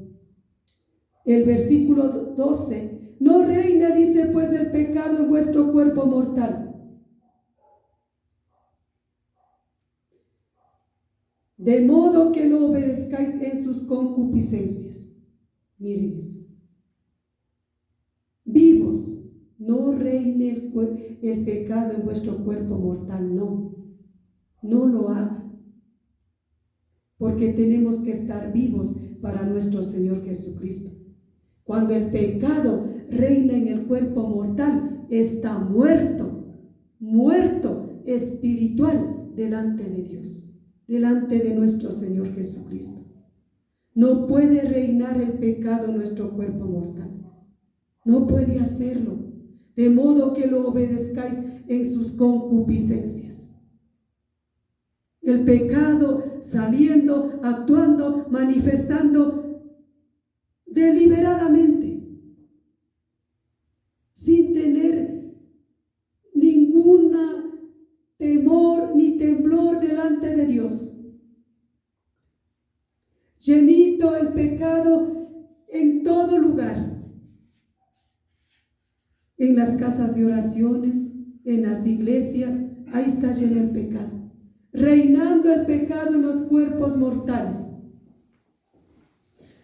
S1: El versículo 12, no reina, dice pues, el pecado en vuestro cuerpo mortal. De modo que no obedezcáis en sus concupiscencias. Miren eso. Vivos, no reine el pecado en vuestro cuerpo mortal, no. No lo haga. Porque tenemos que estar vivos para nuestro Señor Jesucristo. Cuando el pecado reina en el cuerpo mortal, está muerto, muerto espiritual delante de Dios, delante de nuestro Señor Jesucristo. No puede reinar el pecado en nuestro cuerpo mortal. No puede hacerlo, de modo que lo obedezcáis en sus concupiscencias. El pecado saliendo, actuando, manifestando deliberadamente, sin tener ningún temor ni temblor delante de Dios. Llenito el pecado en todo lugar, en las casas de oraciones, en las iglesias, ahí está lleno el pecado. reinando el pecado en los cuerpos mortales.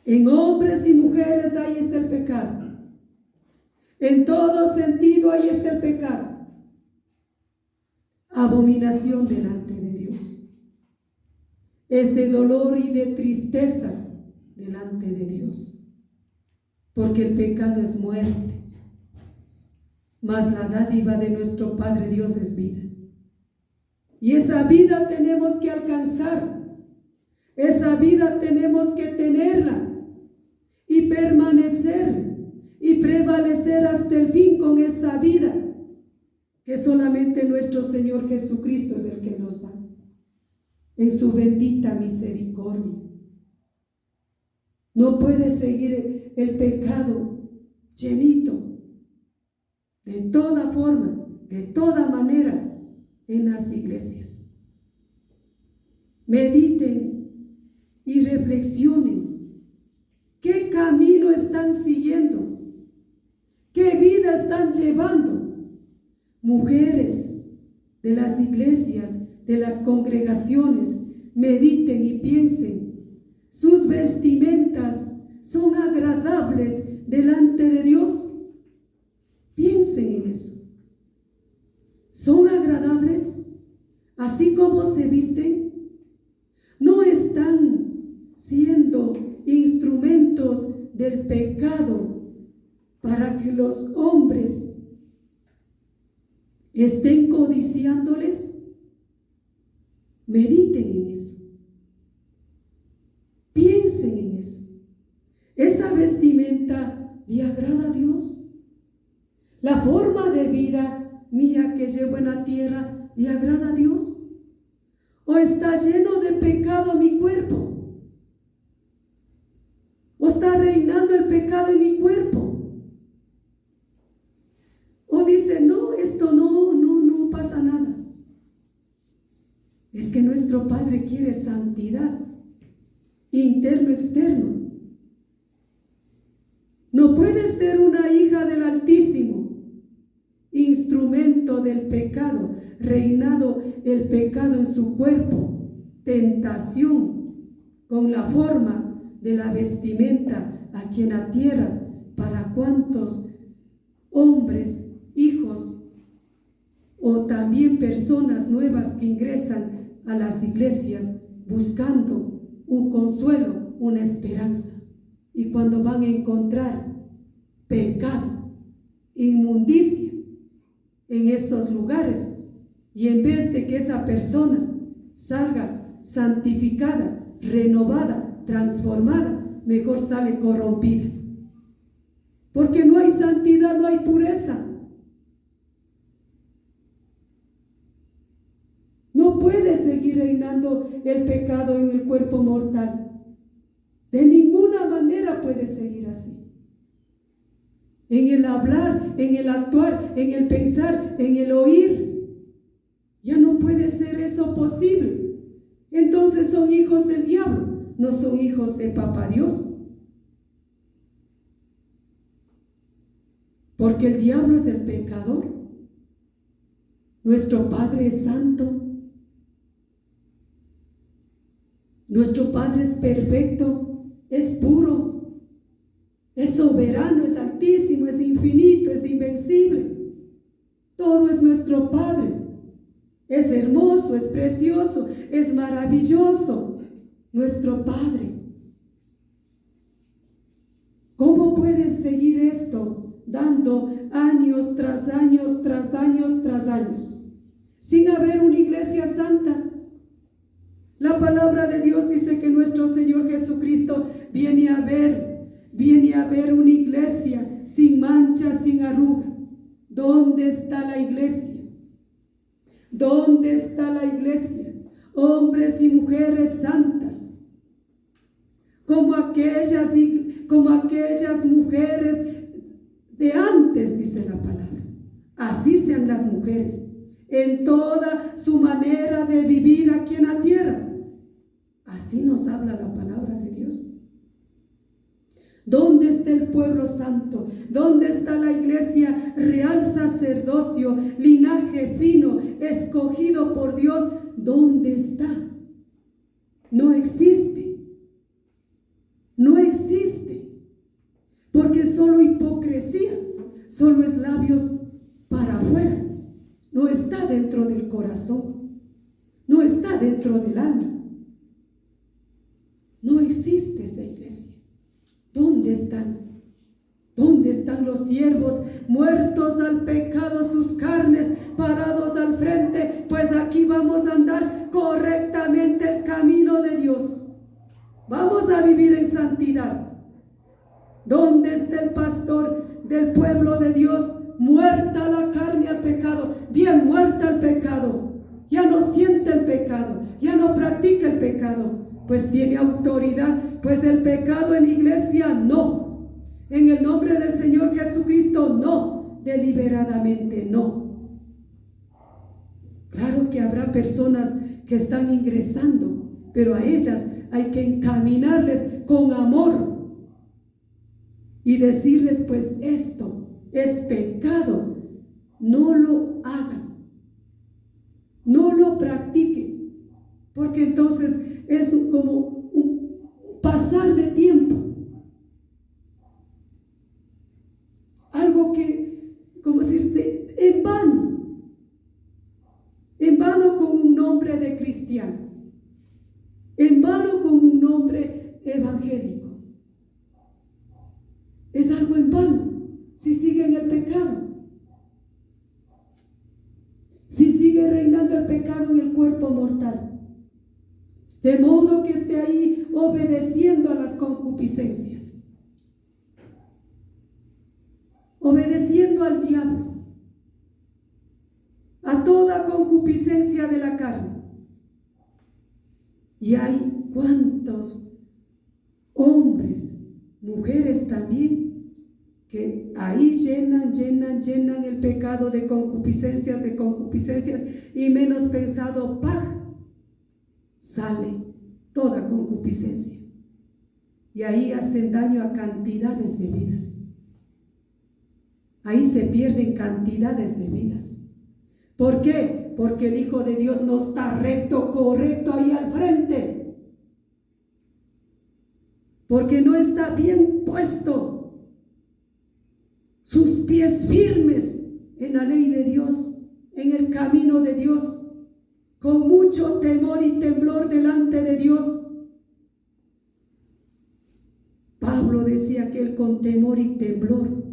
S1: En hombres y mujeres ahí está el pecado. En todo sentido ahí está el pecado. Abominación delante de Dios. Es de dolor y de tristeza delante de Dios. Porque el pecado es muerte. Mas la dádiva de nuestro Padre Dios es vida. Y esa vida tenemos que alcanzar. Esa vida tenemos que tenerla. Y permanecer y prevalecer hasta el fin con esa vida que solamente nuestro Señor Jesucristo es el que nos da en su bendita misericordia. No puede seguir el pecado llenito de toda forma, de toda manera en las iglesias. Mediten y reflexionen. ¿Qué camino están siguiendo? ¿Qué vida están llevando? Mujeres de las iglesias, de las congregaciones, mediten y piensen. ¿Sus vestimentas son agradables delante de Dios? Piensen en eso. ¿Son agradables? Así como se visten, no están siendo instrumentos del pecado para que los hombres estén codiciándoles. Mediten en eso. Piensen en eso. ¿Esa vestimenta le agrada a Dios? ¿La forma de vida mía que llevo en la tierra le agrada a Dios? ¿O está lleno de pecado mi cuerpo? ¿O está reinando el pecado en mi cuerpo? ¿O dice, no, esto no pasa nada? Es que nuestro Padre quiere santidad, interno, externo. No puede ser una hija del Altísimo, instrumento del pecado, reinado el pecado en su cuerpo, tentación con la forma de la vestimenta aquí en la tierra. Para cuántos hombres, hijos o también personas nuevas que ingresan a las iglesias buscando un consuelo, una esperanza, y cuando van a encontrar pecado, inmundicia en esos lugares, y en vez de que esa persona salga santificada, renovada, transformada, mejor sale corrompida. Porque no hay santidad, no hay pureza. No puede seguir reinando el pecado en el cuerpo mortal. De ninguna manera puede seguir así. En el hablar, en el actuar, en el pensar, en el oír, ya no puede ser eso posible. Entonces son hijos del diablo, no son hijos de Papá Dios. Porque el diablo es el pecador. Nuestro Padre es santo. Nuestro Padre es perfecto, es puro, es soberano, es altísimo, es infinito, es invencible. Todo es nuestro Padre. Es hermoso, es precioso, es maravilloso. Nuestro Padre. ¿Cómo puedes seguir esto dando años tras años, tras años, tras años, sin haber una iglesia santa? La palabra de Dios dice que nuestro Señor Jesucristo viene a ver una iglesia sin mancha, sin arruga. ¿Dónde está la iglesia? ¿Dónde está la iglesia? Hombres y mujeres santas, como aquellas mujeres de antes, dice la palabra. Así sean las mujeres en toda su manera de vivir aquí en la tierra. Así nos habla la palabra de Dios. ¿Dónde está el pueblo santo? ¿Dónde está la iglesia, real sacerdocio, linaje fino, escogido por Dios ¿dónde está? No existe. No existe. Porque solo hipocresía, solo es labios para afuera. No está dentro del corazón. No está dentro del alma. No existe esa iglesia. ¿Dónde están? ¿Dónde están los siervos muertos al pecado, sus carnes parados al frente? Pues aquí vamos a andar correctamente el camino de Dios. Vamos a vivir en santidad. ¿Dónde está el pastor del pueblo de Dios? Muerta la carne al pecado, bien muerta al pecado. Ya no siente el pecado, ya no practica el pecado, pues tiene autoridad. Pues el pecado en iglesia no. En el nombre del Señor Jesucristo no. Deliberadamente no. Claro que habrá personas que están ingresando, pero a ellas hay que encaminarles con amor y decirles, pues esto es pecado, no lo hagan, no lo practiquen, porque entonces es como un pasar de tiempo, algo que, como decirte, en vano con un nombre de cristiano, en vano con un nombre evangélico. Es algo en vano si sigue en el pecado, si sigue reinando el pecado en el cuerpo mortal, de modo que esté ahí obedeciendo a las concupiscencias, obedeciendo al diablo, a toda concupiscencia de la carne. Y hay cuantos hombres, mujeres también, que ahí llenan el pecado de concupiscencias, y menos pensado, sale toda concupiscencia. Y ahí hacen daño a cantidades de vidas. Ahí se pierden cantidades de vidas. ¿Por qué? Porque el Hijo de Dios no está recto, correcto ahí al frente. Porque no está bien puesto, sus pies firmes en la ley de Dios, en el camino de Dios, con mucho temor y temblor delante de Dios. Pablo decía que él con temor y temblor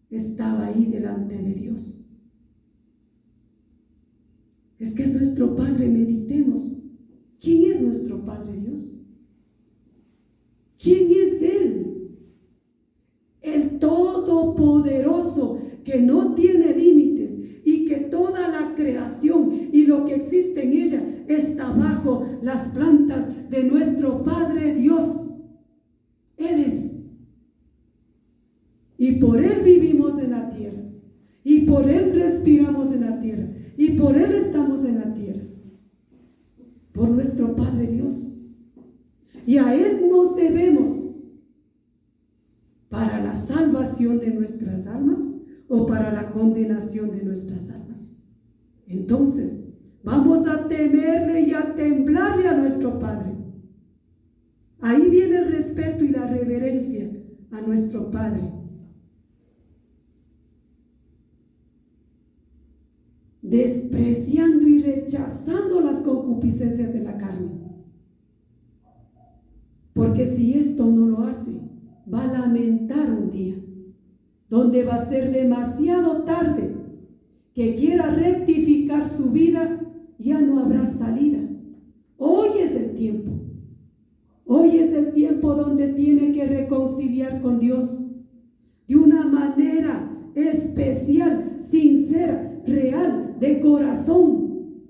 S1: estaba ahí delante de Dios. Es que es nuestro Padre, meditemos. ¿Quién es nuestro Padre Dios? ¿Quién es Él? El Todopoderoso, que no tiene límites y que toda la creación y lo que existe en ella está bajo las plantas de nuestro Padre Dios. Él es. Y por Él vivimos en la tierra. Y por Él respiramos en la tierra. Y por Él estamos en la tierra. Por nuestro Padre Dios. Y a Él nos debemos para la salvación de nuestras almas o para la condenación de nuestras almas. Entonces, vamos a temerle y a temblarle a nuestro Padre. Ahí viene el respeto y la reverencia a nuestro Padre. Despreciando y rechazando las concupiscencias de la carne. Porque si esto no lo hace, va a lamentar un día, donde va a ser demasiado tarde, que quiera rectificar su vida, ya no habrá salida. Hoy es el tiempo. Hoy es el tiempo donde tiene que reconciliar con Dios de una manera especial, sincera, real, de corazón,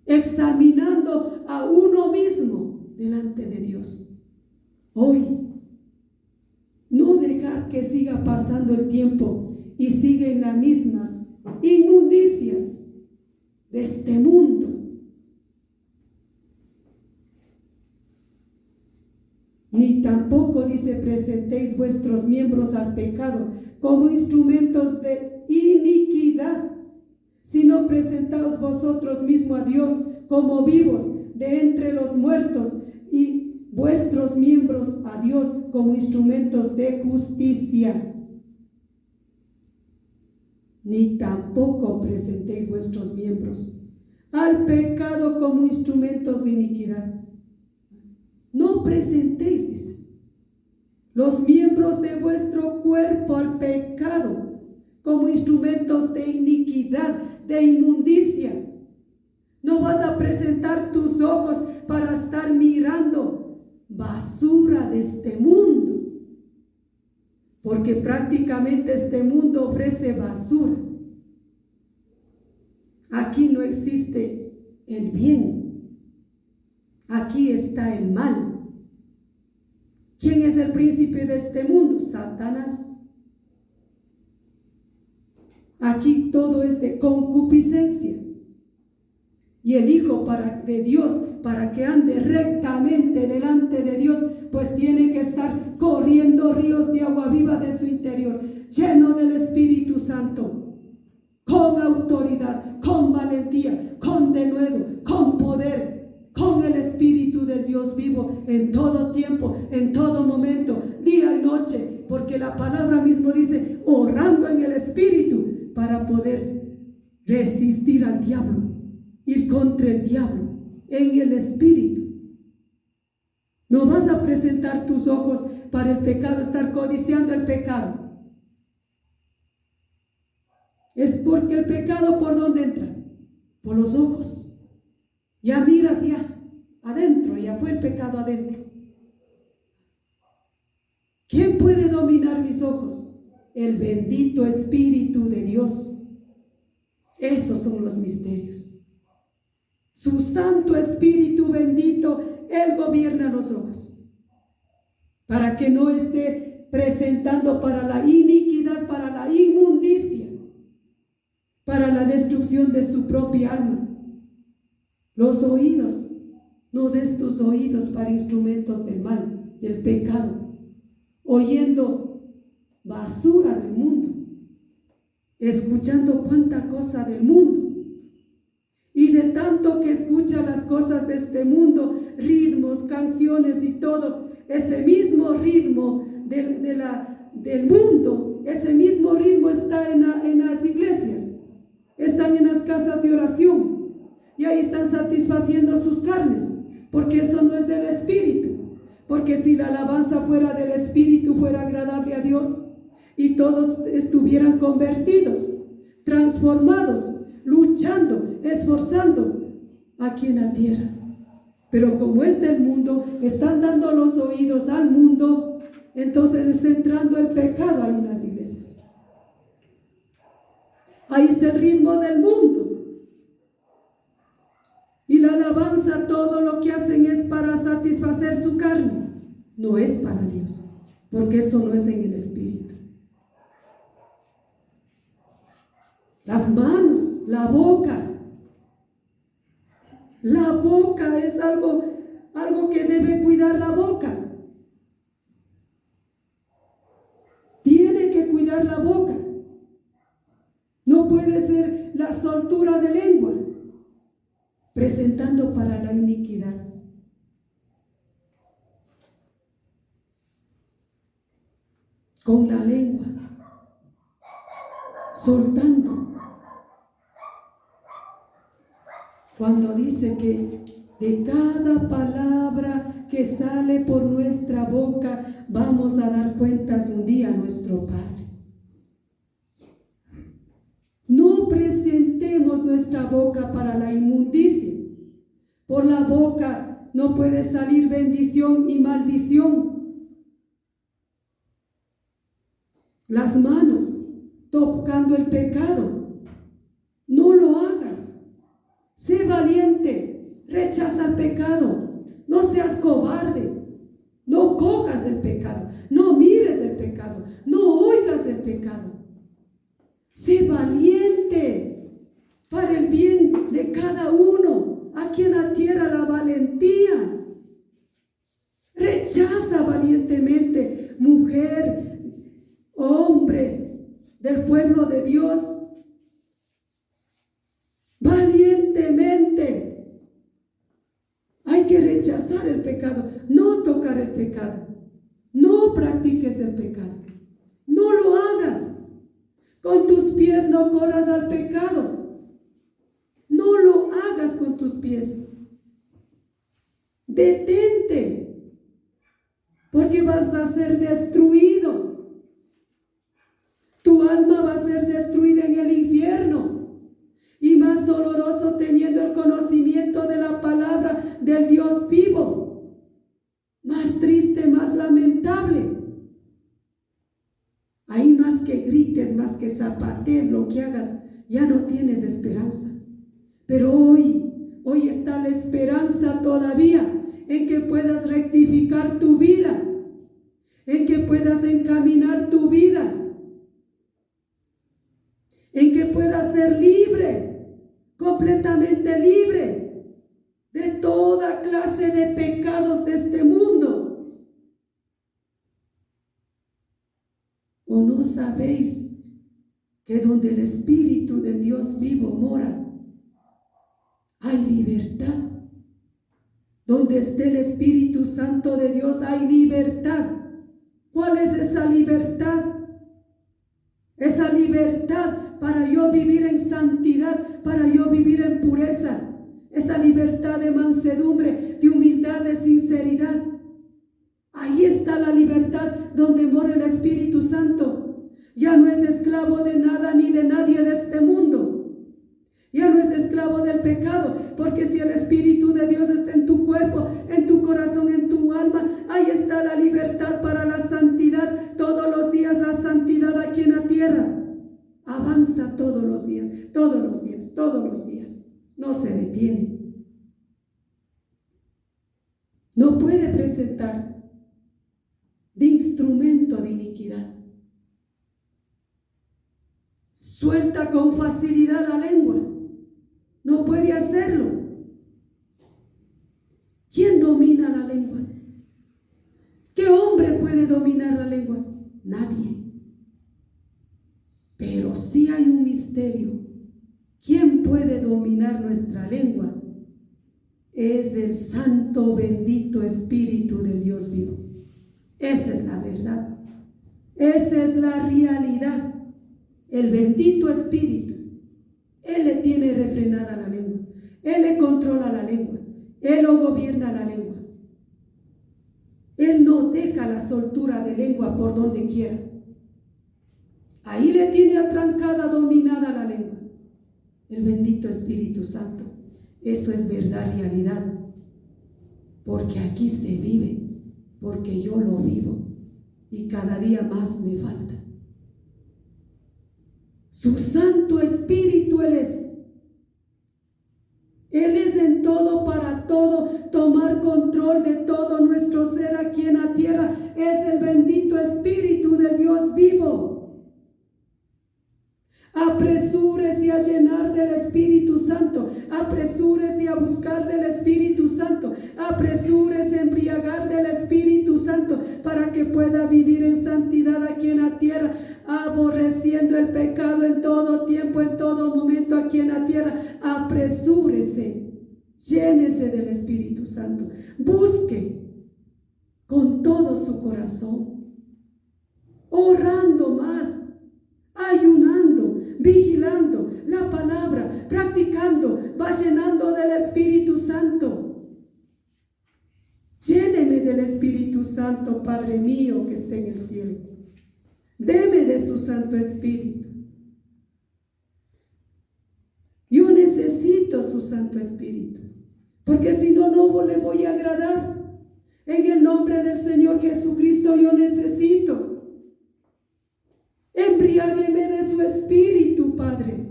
S1: examinando a uno mismo delante de Dios. Hoy, no dejar que siga pasando el tiempo y siguen las mismas inmundicias de este mundo. Ni tampoco, dice, presentéis vuestros miembros al pecado como instrumentos de iniquidad, sino presentaos vosotros mismos a Dios como vivos de entre los muertos y vuestros miembros a Dios como instrumentos de justicia. Ni tampoco presentéis vuestros miembros al pecado como instrumentos de iniquidad. No presentéis, dice, los miembros de vuestro cuerpo al pecado como instrumentos de iniquidad, de inmundicia. No vas a presentar tus ojos para estar mirando basura de este mundo, porque prácticamente este mundo ofrece basura. Aquí no existe el bien, aquí está el mal. ¿Quién es el príncipe de este mundo? Satanás. Aquí todo es de concupiscencia. Y el Hijo de Dios, para que ande rectamente delante de Dios, pues tiene que estar corriendo ríos de agua viva de su interior, lleno del Espíritu Santo, con autoridad, con valentía, con denuedo, con poder, con el Espíritu del Dios vivo en todo tiempo, en todo momento, día y noche, porque la palabra mismo dice, orando en el Espíritu para poder resistir al diablo, ir contra el diablo en el Espíritu. No vas a presentar tus ojos para el pecado, estar codiciando el pecado. Es porque el pecado, ¿por dónde entra? Por los ojos. Ya mira hacia adentro, ya fue el pecado adentro. ¿Quién puede dominar mis ojos? El bendito Espíritu de Dios. Esos son los misterios. Su Santo Espíritu bendito, Él gobierna los ojos, para que no esté presentando para la iniquidad, para la inmundicia, para la destrucción de su propia alma. Los oídos, no des tus oídos para instrumentos del mal, del pecado, oyendo basura del mundo, escuchando cuánta cosa del mundo. Y de tanto que escucha las cosas de este mundo, ritmos, canciones y todo, ese mismo ritmo del mundo, ese mismo ritmo está en las iglesias, están en las casas de oración, y ahí están satisfaciendo sus carnes, porque eso no es del Espíritu. Porque si la alabanza fuera del Espíritu, fuera agradable a Dios, y todos estuvieran convertidos, transformados, luchando, esforzando aquí en la tierra. Pero como es del mundo, están dando los oídos al mundo, entonces está entrando el pecado ahí en las iglesias. Ahí está el ritmo del mundo. Y la alabanza, todo lo que hacen es para satisfacer su carne, no es para Dios, porque eso no es en el Espíritu. Las manos, la boca es algo que debe cuidar la boca. Tiene que cuidar la boca. No puede ser la soltura de lengua, presentando para la iniquidad. Con la lengua, soltando. Cuando dice que de cada palabra que sale por nuestra boca vamos a dar cuentas un día a nuestro Padre. No presentemos nuestra boca para la inmundicia. Por la boca no puede salir bendición y maldición. Las manos tocando el pecado. No lo hagas. Sé valiente, rechaza el pecado, no seas cobarde, no cojas el pecado, no mires el pecado, no oigas el pecado. Sé valiente para el bien de cada uno. Aquí en la tierra la valentía. Rechaza valientemente, mujer, hombre del pueblo de Dios. practicar el pecado. No practiques el pecado. No lo hagas. Con tus pies no corras al pecado. No lo hagas con tus pies. Detente, porque vas a ser destruido. Tu alma va a ser destruida en el infierno. Y más doloroso teniendo el conocimiento de la palabra del Dios vivo. Más triste, más lamentable. Ahí más que grites, más que zapatees, lo que hagas, ya no tienes esperanza. Pero hoy está la esperanza todavía en que puedas rectificar tu vida, en que puedas encaminar tu vida, en que puedas ser libre, completamente libre de toda clase de pecados de este mundo. ¿O no sabéis que donde el Espíritu del Dios vivo mora, hay libertad? Donde esté el Espíritu Santo de Dios hay libertad. ¿Cuál es esa libertad? Esa libertad para yo vivir en santidad, para yo vivir en pureza. Esa libertad de mansedumbre, de humildad, de sinceridad. Ahí está la libertad donde mora el Espíritu Santo. Ya no es esclavo de nada ni de nadie de este mundo. Ya no es esclavo del pecado, porque si el Espíritu de Dios está en tu cuerpo, en tu corazón, en tu alma, ahí está la libertad para la santidad. Todos los días la santidad aquí en la tierra. Avanza todos los días, todos los días, todos los días. No se detiene. No puede presentar de instrumento de iniquidad. Suelta con facilidad la lengua. No puede hacerlo. ¿Quién domina la lengua? ¿Qué hombre puede dominar la lengua? Nadie. Pero sí hay un misterio. ¿Quién puede dominar nuestra lengua? Es el santo bendito Espíritu del Dios vivo. Esa es la verdad. Esa es la realidad. El bendito Espíritu. Él le tiene refrenada la lengua. Él le controla la lengua. Él lo gobierna la lengua. Él no deja la soltura de lengua por donde quiera. Ahí le tiene atrancada, dominada la lengua. El bendito Espíritu Santo. Eso es verdad, realidad. Porque aquí se vive. Porque yo lo vivo. Y cada día más me falta. Su Santo Espíritu Él es. Él es en todo, para todo, tomar control de todo nuestro ser aquí en la tierra. Es el bendito Espíritu del Dios vivo. Apresúrese a llenar del Espíritu Santo. Apresúrese a buscar del Espíritu Santo. Apresúrese a embriagar del Espíritu Santo para que pueda vivir en santidad aquí en la tierra, aborreciendo el pecado en todo tiempo, en todo momento aquí en la tierra. Apresúrese, llénese del Espíritu Santo. Busque con todo su corazón, orando más, ayunando, vigilando la palabra, practicando, va llenando del Espíritu Santo. Lléneme del Espíritu Santo, Padre mío que está en el cielo. Deme de su Santo Espíritu. Yo necesito su Santo Espíritu, porque si no, no le voy a agradar. En el nombre del Señor Jesucristo yo necesito. Embriágueme de su Espíritu, Padre,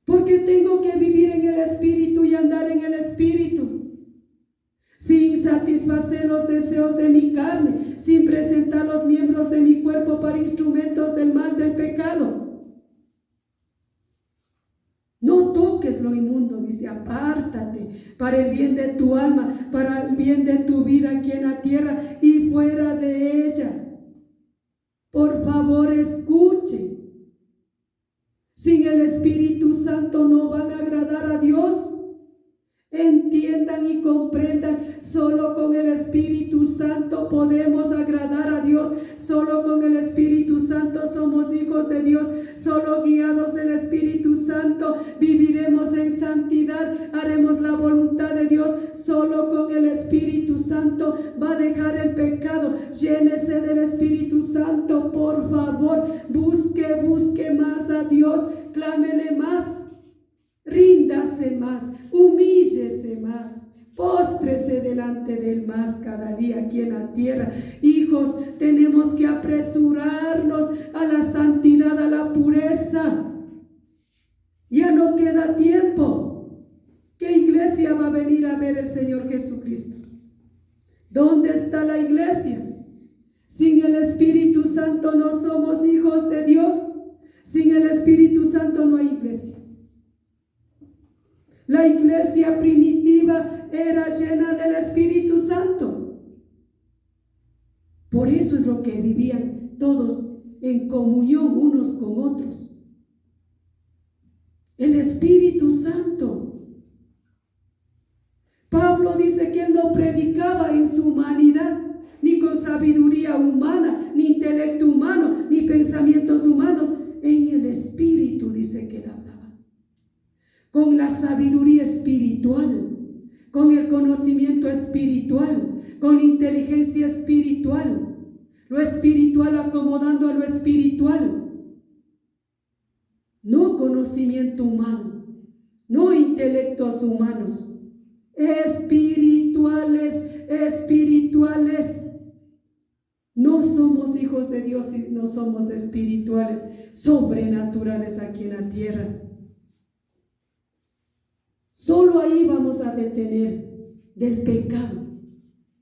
S1: porque tengo que vivir en el Espíritu y andar en el Espíritu, sin satisfacer los deseos de mi carne, sin presentar los miembros de mi cuerpo para instrumentos del mal, del pecado. No toques lo inmundo, dice, apártate para el bien de tu alma, para el bien de tu vida aquí en la tierra y fuera de ella. Por favor, escuchen. Sin el Espíritu Santo no van a agradar a Dios. Entiendan y comprendan, solo con el Espíritu podemos agradar a Dios. Solo con el Espíritu Santo somos hijos de Dios. Solo guiados del Espíritu Santo viviremos en santidad, haremos la voluntad de Dios. Solo con el Espíritu Santo va a dejar el pecado. Llénese del Espíritu Santo, por favor. Busque más a Dios, clámele más, ríndase más, humíllese más. Póstrese delante de Él más cada día aquí en la tierra. Hijos, tenemos que apresurarnos a la santidad, a la pureza. Ya no queda tiempo. ¿Qué iglesia va a venir a ver el Señor Jesucristo? ¿Dónde está la iglesia? Sin el Espíritu Santo no somos hijos de Dios. Sin el Espíritu Santo no hay iglesia. La iglesia primitiva era llena del Espíritu Santo. Por eso es lo que vivían todos en comunión unos con otros. El Espíritu Santo. Pablo dice que él no predicaba en su humanidad, ni con sabiduría humana, ni intelecto humano, ni pensamientos humanos. En el Espíritu dice que él hablaba. Con la sabiduría espiritual, con el conocimiento espiritual, con inteligencia espiritual, lo espiritual acomodando a lo espiritual, no conocimiento humano, no intelectos humanos, espirituales. No somos hijos de Dios y no somos espirituales, sobrenaturales aquí en la tierra. Solo ahí vamos a detener del pecado.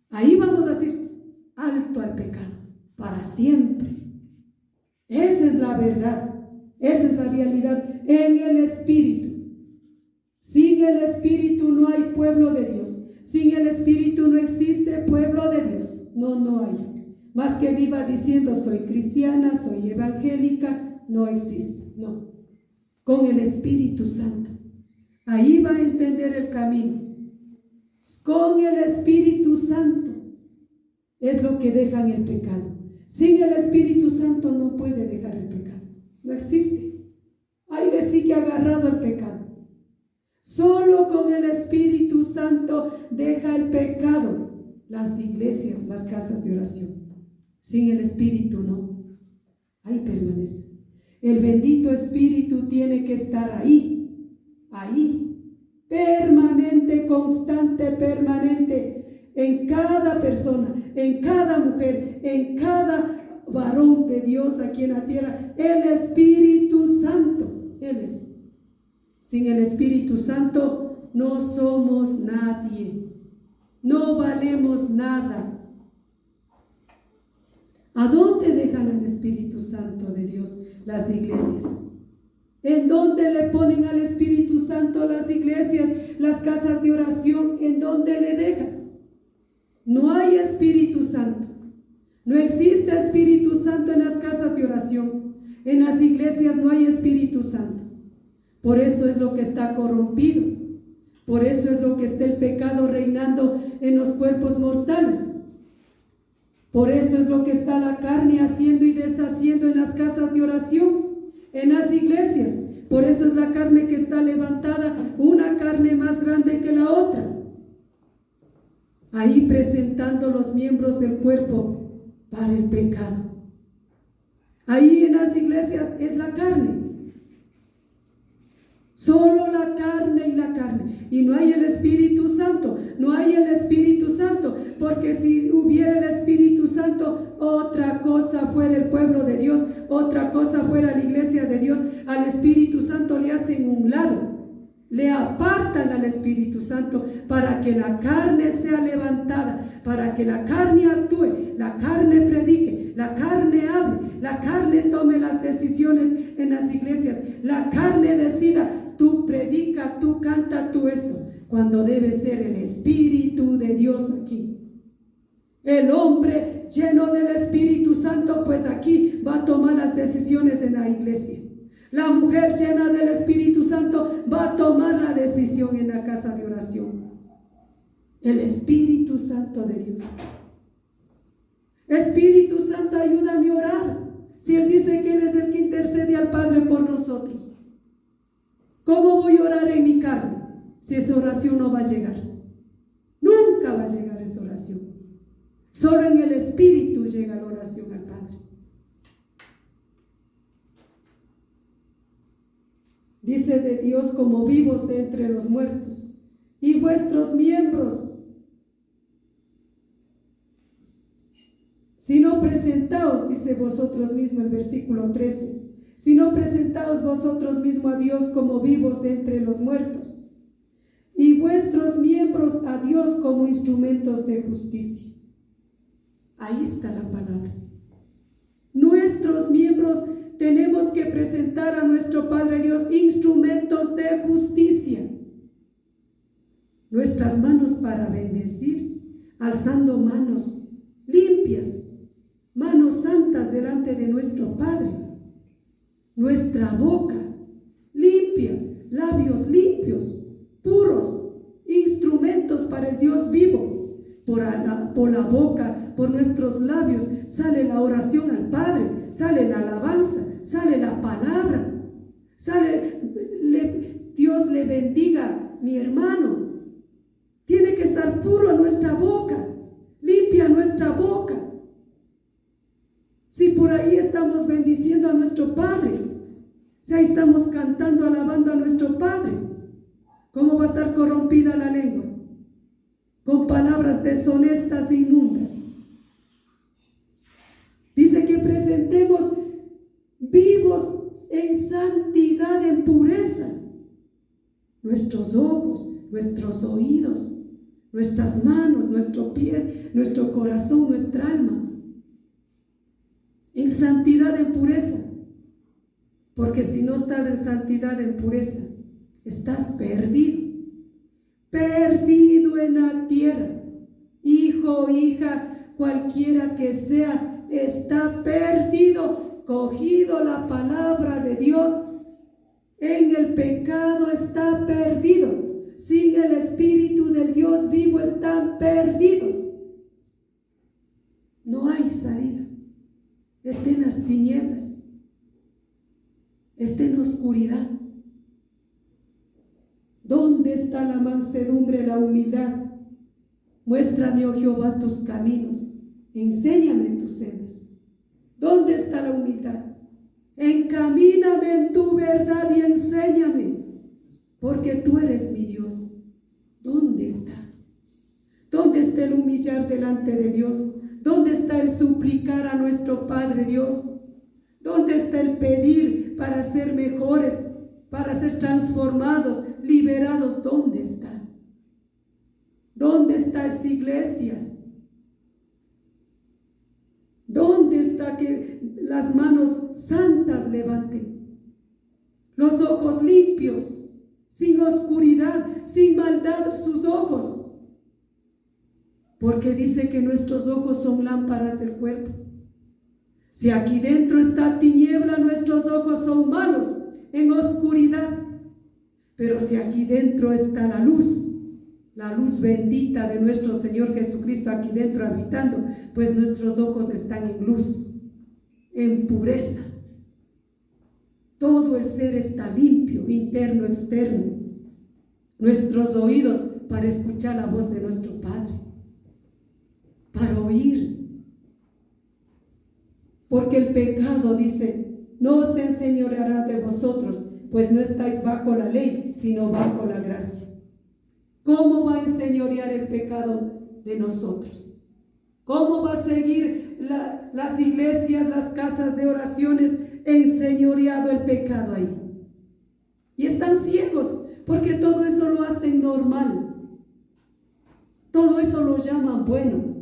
S1: Ahí vamos a decir alto al pecado para siempre. Esa es la verdad, esa es la realidad en el Espíritu. Sin el Espíritu no hay pueblo de Dios. Sin el Espíritu no existe pueblo de Dios. No hay. Más que viva diciendo soy cristiana, soy evangélica, no existe. No. Con el Espíritu Santo. Ahí va a entender el camino. Con el Espíritu Santo es lo que dejan el pecado. Sin el Espíritu Santo no puede dejar el pecado. No existe. Ahí le sigue agarrado el pecado. Solo con el Espíritu Santo deja el pecado. Las iglesias, las casas de oración. Sin el Espíritu no. Ahí permanece. El bendito Espíritu tiene que estar ahí. Ahí, permanente, constante, permanente, en cada persona, en cada mujer, en cada varón de Dios aquí en la tierra, el Espíritu Santo, Él es. Sin el Espíritu Santo no somos nadie, no valemos nada. ¿A dónde dejan el Espíritu Santo de Dios las iglesias? ¿En dónde le ponen al Espíritu Santo las iglesias, las casas de oración? ¿En dónde le dejan? No hay Espíritu Santo. No existe Espíritu Santo en las casas de oración. En las iglesias no hay Espíritu Santo. Por eso es lo que está corrompido. Por eso es lo que está el pecado reinando en los cuerpos mortales. Por eso es lo que está la carne haciendo y deshaciendo en las casas de oración. En las iglesias, por eso es la carne que está levantada, una carne más grande que la otra. Ahí presentando los miembros del cuerpo para el pecado. Ahí en las iglesias es la carne. Solo la carne y la carne. Y no hay el Espíritu Santo. No hay el Espíritu Santo. Porque si hubiera el Espíritu Santo, otra cosa fuera el pueblo de Dios. Otra cosa fuera la iglesia de Dios. Al Espíritu Santo le hacen un lado. Le apartan al Espíritu Santo para que la carne sea levantada. Para que la carne actúe. La carne predique. La carne hable. La carne tome las decisiones en las iglesias. La carne decida. Tú predica, tú canta, tú esto, cuando debe ser el Espíritu de Dios aquí. El hombre lleno del Espíritu Santo, pues aquí va a tomar las decisiones en la iglesia. La mujer llena del Espíritu Santo va a tomar la decisión en la casa de oración. El Espíritu Santo de Dios. Espíritu Santo, ayúdame a orar. Si Él dice que Él es el que intercede al Padre por nosotros, ¿cómo voy a orar en mi carne si esa oración no va a llegar? Nunca va a llegar esa oración. Solo en el Espíritu llega la oración al Padre. Dice de Dios, como vivos de entre los muertos, y vuestros miembros, si no presentaos, dice vosotros mismos, el versículo 13, si no presentaos vosotros mismos a Dios como vivos de entre los muertos, y vuestros miembros a Dios como instrumentos de justicia. Ahí está la palabra. Nuestros miembros tenemos que presentar a nuestro Padre Dios instrumentos de justicia. Nuestras manos para bendecir, alzando manos limpias, manos santas delante de nuestro Padre. Nuestra boca limpia, labios limpios, puros, instrumentos para el Dios vivo. Por la boca, por nuestros labios, sale la oración al Padre, sale la alabanza, sale la palabra, Dios le bendiga, mi hermano. Tiene que estar puro nuestra boca, limpia nuestra boca. Si por ahí estamos bendiciendo a nuestro Padre, si ahí estamos cantando, alabando a nuestro Padre, ¿cómo va a estar corrompida la lengua? Con palabras deshonestas e inmundas. Dice que presentemos vivos en santidad, en pureza, nuestros ojos, nuestros oídos, nuestras manos, nuestros pies, nuestro corazón, nuestra alma, en santidad, en pureza. Porque si no estás en santidad, en pureza, estás perdido. Perdido en la tierra. Hijo, hija, cualquiera que sea, está perdido, cogido la palabra de Dios. En el pecado está perdido. Sin el Espíritu del Dios vivo están perdidos. No hay salida. Está en las tinieblas. Está en oscuridad. ¿Dónde está la mansedumbre, la humildad? Muéstrame, oh Jehová, tus caminos. Enséñame tus sendas. ¿Dónde está la humildad? Encamíname en tu verdad y enséñame, porque tú eres mi Dios. ¿Dónde está? ¿Dónde está el humillar delante de Dios? ¿Dónde está el suplicar a nuestro Padre Dios? ¿Dónde está el pedir para ser mejores, para ser transformados, liberados? ¿Dónde está? ¿Dónde está esa iglesia? ¿Dónde está que las manos santas levanten? Los ojos limpios, sin oscuridad, sin maldad sus ojos. Porque dice que nuestros ojos son lámparas del cuerpo. Si aquí dentro está tiniebla, nuestros ojos son malos, en oscuridad. Pero si aquí dentro está la luz bendita de nuestro Señor Jesucristo aquí dentro habitando, pues nuestros ojos están en luz, en pureza. Todo el ser está limpio, interno, externo. Nuestros oídos para escuchar la voz de nuestro Padre, para oír. Porque el pecado, dice, no se enseñoreará de vosotros, pues no estáis bajo la ley, sino bajo la gracia. ¿Cómo va a enseñorear el pecado de nosotros? ¿Cómo va a seguir las iglesias, las casas de oraciones enseñoreado el pecado ahí? Y están ciegos, porque todo eso lo hacen normal. Todo eso lo llaman bueno.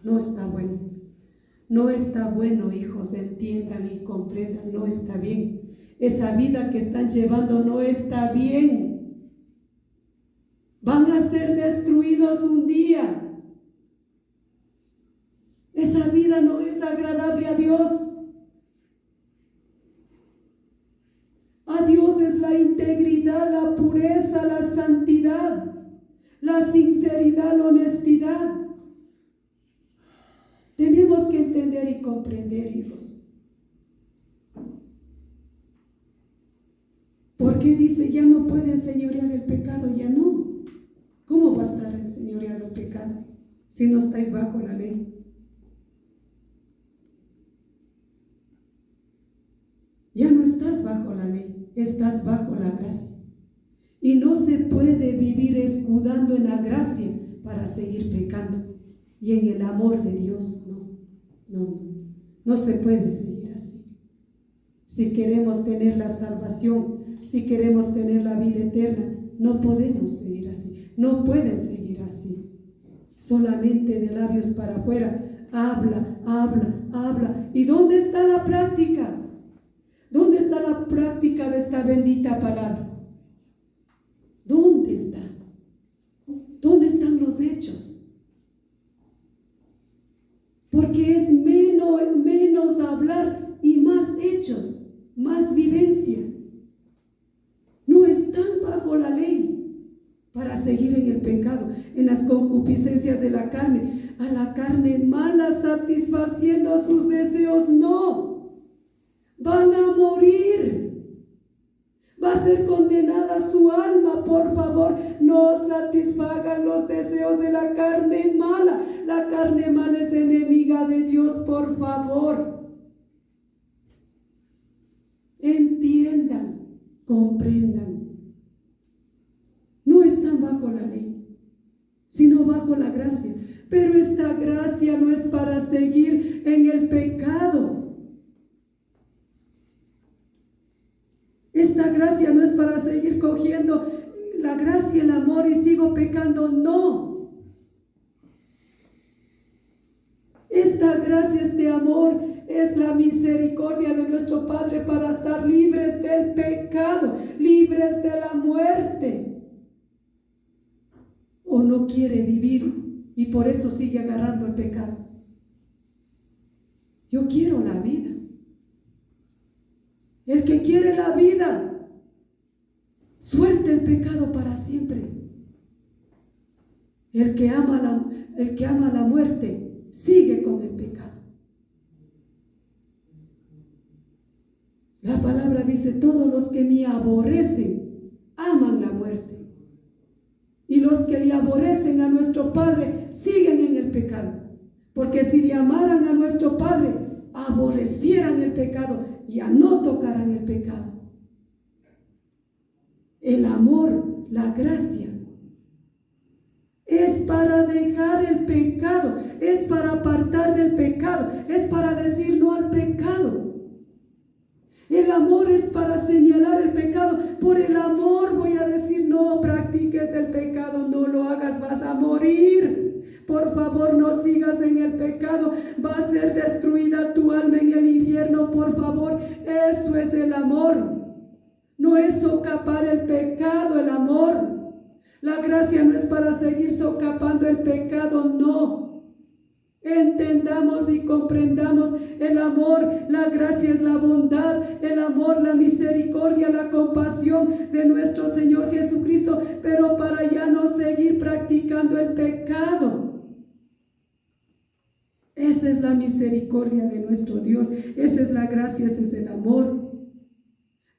S1: No está bueno. No está bueno, hijos, entiendan y comprendan, no está bien. Esa vida que están llevando no está bien. Van a ser destruidos un día. Esa vida no es agradable a Dios. A Dios es la integridad, la pureza, la santidad, la sinceridad, la honestidad. entender y comprender, hijos. ¿Por qué dice ya no puede enseñorear el pecado? Ya no. ¿Cómo va a estar enseñoreado el pecado si no estáis bajo la ley? Ya no estás bajo la ley, estás bajo la gracia. Y no se puede vivir escudando en la gracia para seguir pecando. Y en el amor de Dios, no se puede seguir así. Si queremos tener la salvación, si queremos tener la vida eterna, no podemos seguir así. No puedes seguir así. Solamente de labios para afuera, habla. ¿Y dónde está la práctica? ¿Dónde está la práctica de esta bendita palabra? ¿Dónde está? ¿Dónde están los hechos? Porque es menos hablar y más hechos, más vivencia. No están bajo la ley para seguir en el pecado, en las concupiscencias de la carne, a la carne mala satisfaciendo sus deseos. No, van a morir. Va a ser condenada su alma. Por favor, no satisfagan los deseos de la carne mala. La carne mala es enemiga de Dios. Por favor, entiendan, comprendan. No están bajo la ley, sino bajo la gracia. Pero esta gracia no es para seguir en el pecado. Esta gracia no es para seguir cogiendo la gracia y el amor y sigo pecando. No. Esta gracia, este amor, es la misericordia de nuestro Padre para estar libres del pecado, libres de la muerte. O no quiere vivir y por eso sigue agarrando el pecado. Yo quiero la vida. El que quiere la vida, suelte el pecado para siempre. El que ama la muerte, sigue con el pecado. La palabra dice, todos los que me aborrecen, aman la muerte. Y los que le aborrecen a nuestro Padre, siguen en el pecado. Porque si le amaran a nuestro Padre, aborrecieran el pecado, ya no tocarán el pecado. El amor, la gracia, es para dejar el pecado, es para apartar del pecado, es para decir no al pecado. El amor es para señalar el pecado. Por el amor voy a decir no practiques el pecado, no lo hagas, vas a morir. Por favor, no sigas en el pecado, va a ser destruida tu alma en el infierno. Por favor, eso es el amor. No es socapar el pecado, el amor. La gracia no es para seguir socapando el pecado, no. Entendamos y comprendamos el amor. La gracia es la bondad, el amor, la misericordia, la compasión de nuestro Señor Jesucristo, pero para ya no seguir practicando el pecado. Esa es la misericordia de nuestro Dios, esa es la gracia, ese es el amor.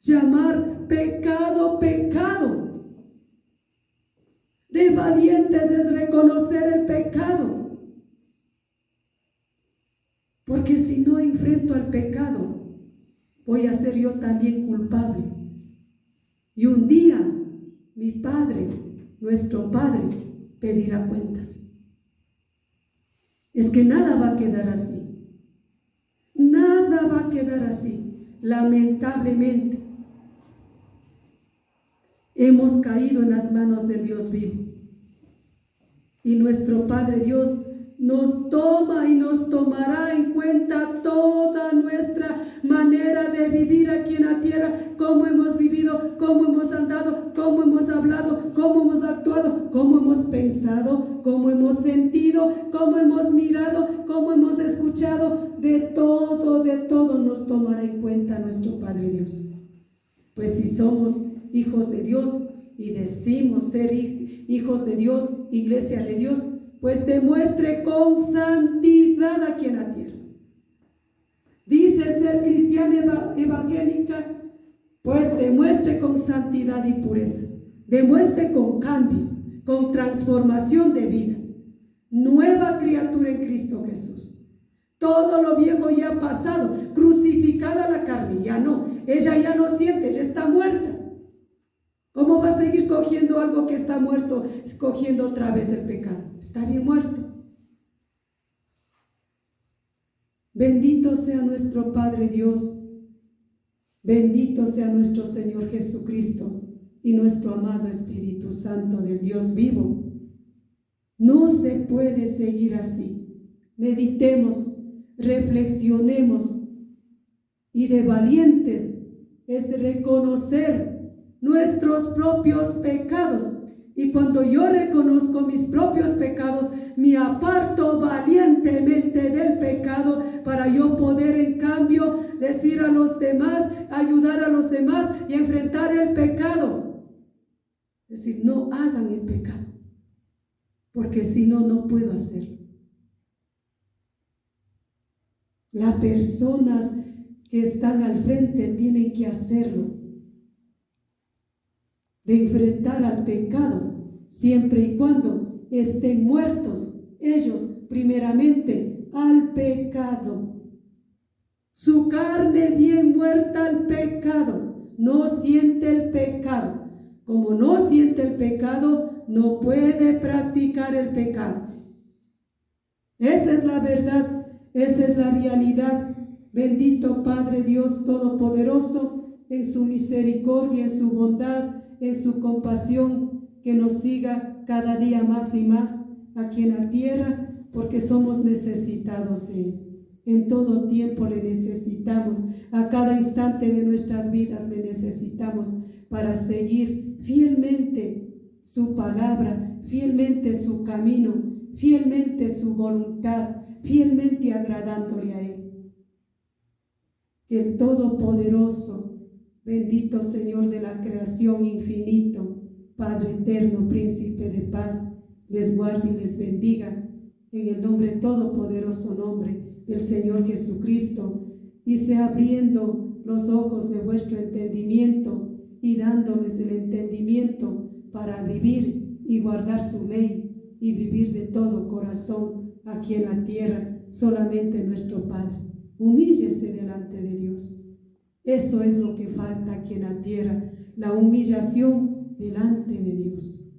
S1: Llamar pecado, pecado. De valientes es reconocer el pecado. Porque si no enfrento al pecado, voy a ser yo también culpable. Y un día mi Padre, nuestro Padre, pedirá cuentas. Es que nada va a quedar así. Nada va a quedar así. Lamentablemente, hemos caído en las manos del Dios vivo. Y nuestro Padre Dios nos toma y nos tomará en cuenta toda nuestra manera de vivir aquí en la tierra, cómo hemos vivido, cómo hemos andado, cómo hemos hablado, cómo hemos actuado, cómo hemos pensado, cómo hemos sentido, cómo hemos mirado, cómo hemos escuchado. De todo nos tomará en cuenta nuestro Padre Dios. Pues si somos hijos de Dios y decimos ser hijos de Dios, iglesia de Dios, pues demuestre con santidad aquí en la tierra. Dice ser cristiana evangélica, pues demuestre con santidad y pureza, demuestre con cambio, con transformación de vida. Nueva criatura en Cristo Jesús. Todo lo viejo ya ha pasado, crucificada la carne, ya no. Ella ya no siente, ella está muerta. ¿Cómo va a seguir cogiendo algo que está muerto, cogiendo otra vez el pecado? Está bien muerto. Bendito sea nuestro Padre Dios, bendito sea nuestro Señor Jesucristo y nuestro amado Espíritu Santo del Dios vivo. No se puede seguir así. Meditemos, reflexionemos, y de valientes es reconocer nuestros propios pecados. Y cuando yo reconozco mis propios pecados, me aparto valientemente del pecado para yo poder en cambio decir a los demás, ayudar a los demás y enfrentar el pecado. Es decir, no hagan el pecado, porque si no, no puedo hacerlo. Las personas que están al frente tienen que hacerlo, de enfrentar al pecado, siempre y cuando estén muertos ellos primeramente al pecado. Su carne bien muerta al pecado, no siente el pecado. Como no siente el pecado, no puede practicar el pecado. Esa es la verdad, esa es la realidad. Bendito Padre Dios Todopoderoso, en su misericordia, en su bondad, en su compasión, que nos siga cada día más y más aquí en la tierra, porque somos necesitados de Él. En todo tiempo le necesitamos, a cada instante de nuestras vidas le necesitamos para seguir fielmente su palabra, fielmente su camino, fielmente su voluntad, fielmente agradándole a Él. Que el Todopoderoso, bendito Señor de la creación infinito, Padre eterno, Príncipe de paz, les guarde y les bendiga en el nombre todopoderoso nombre del Señor Jesucristo, y sea abriendo los ojos de vuestro entendimiento y dándoles el entendimiento para vivir y guardar su ley y vivir de todo corazón aquí en la tierra, solamente nuestro Padre. Humíllese delante de Dios. Eso es lo que falta aquí en la tierra, la humillación delante de Dios.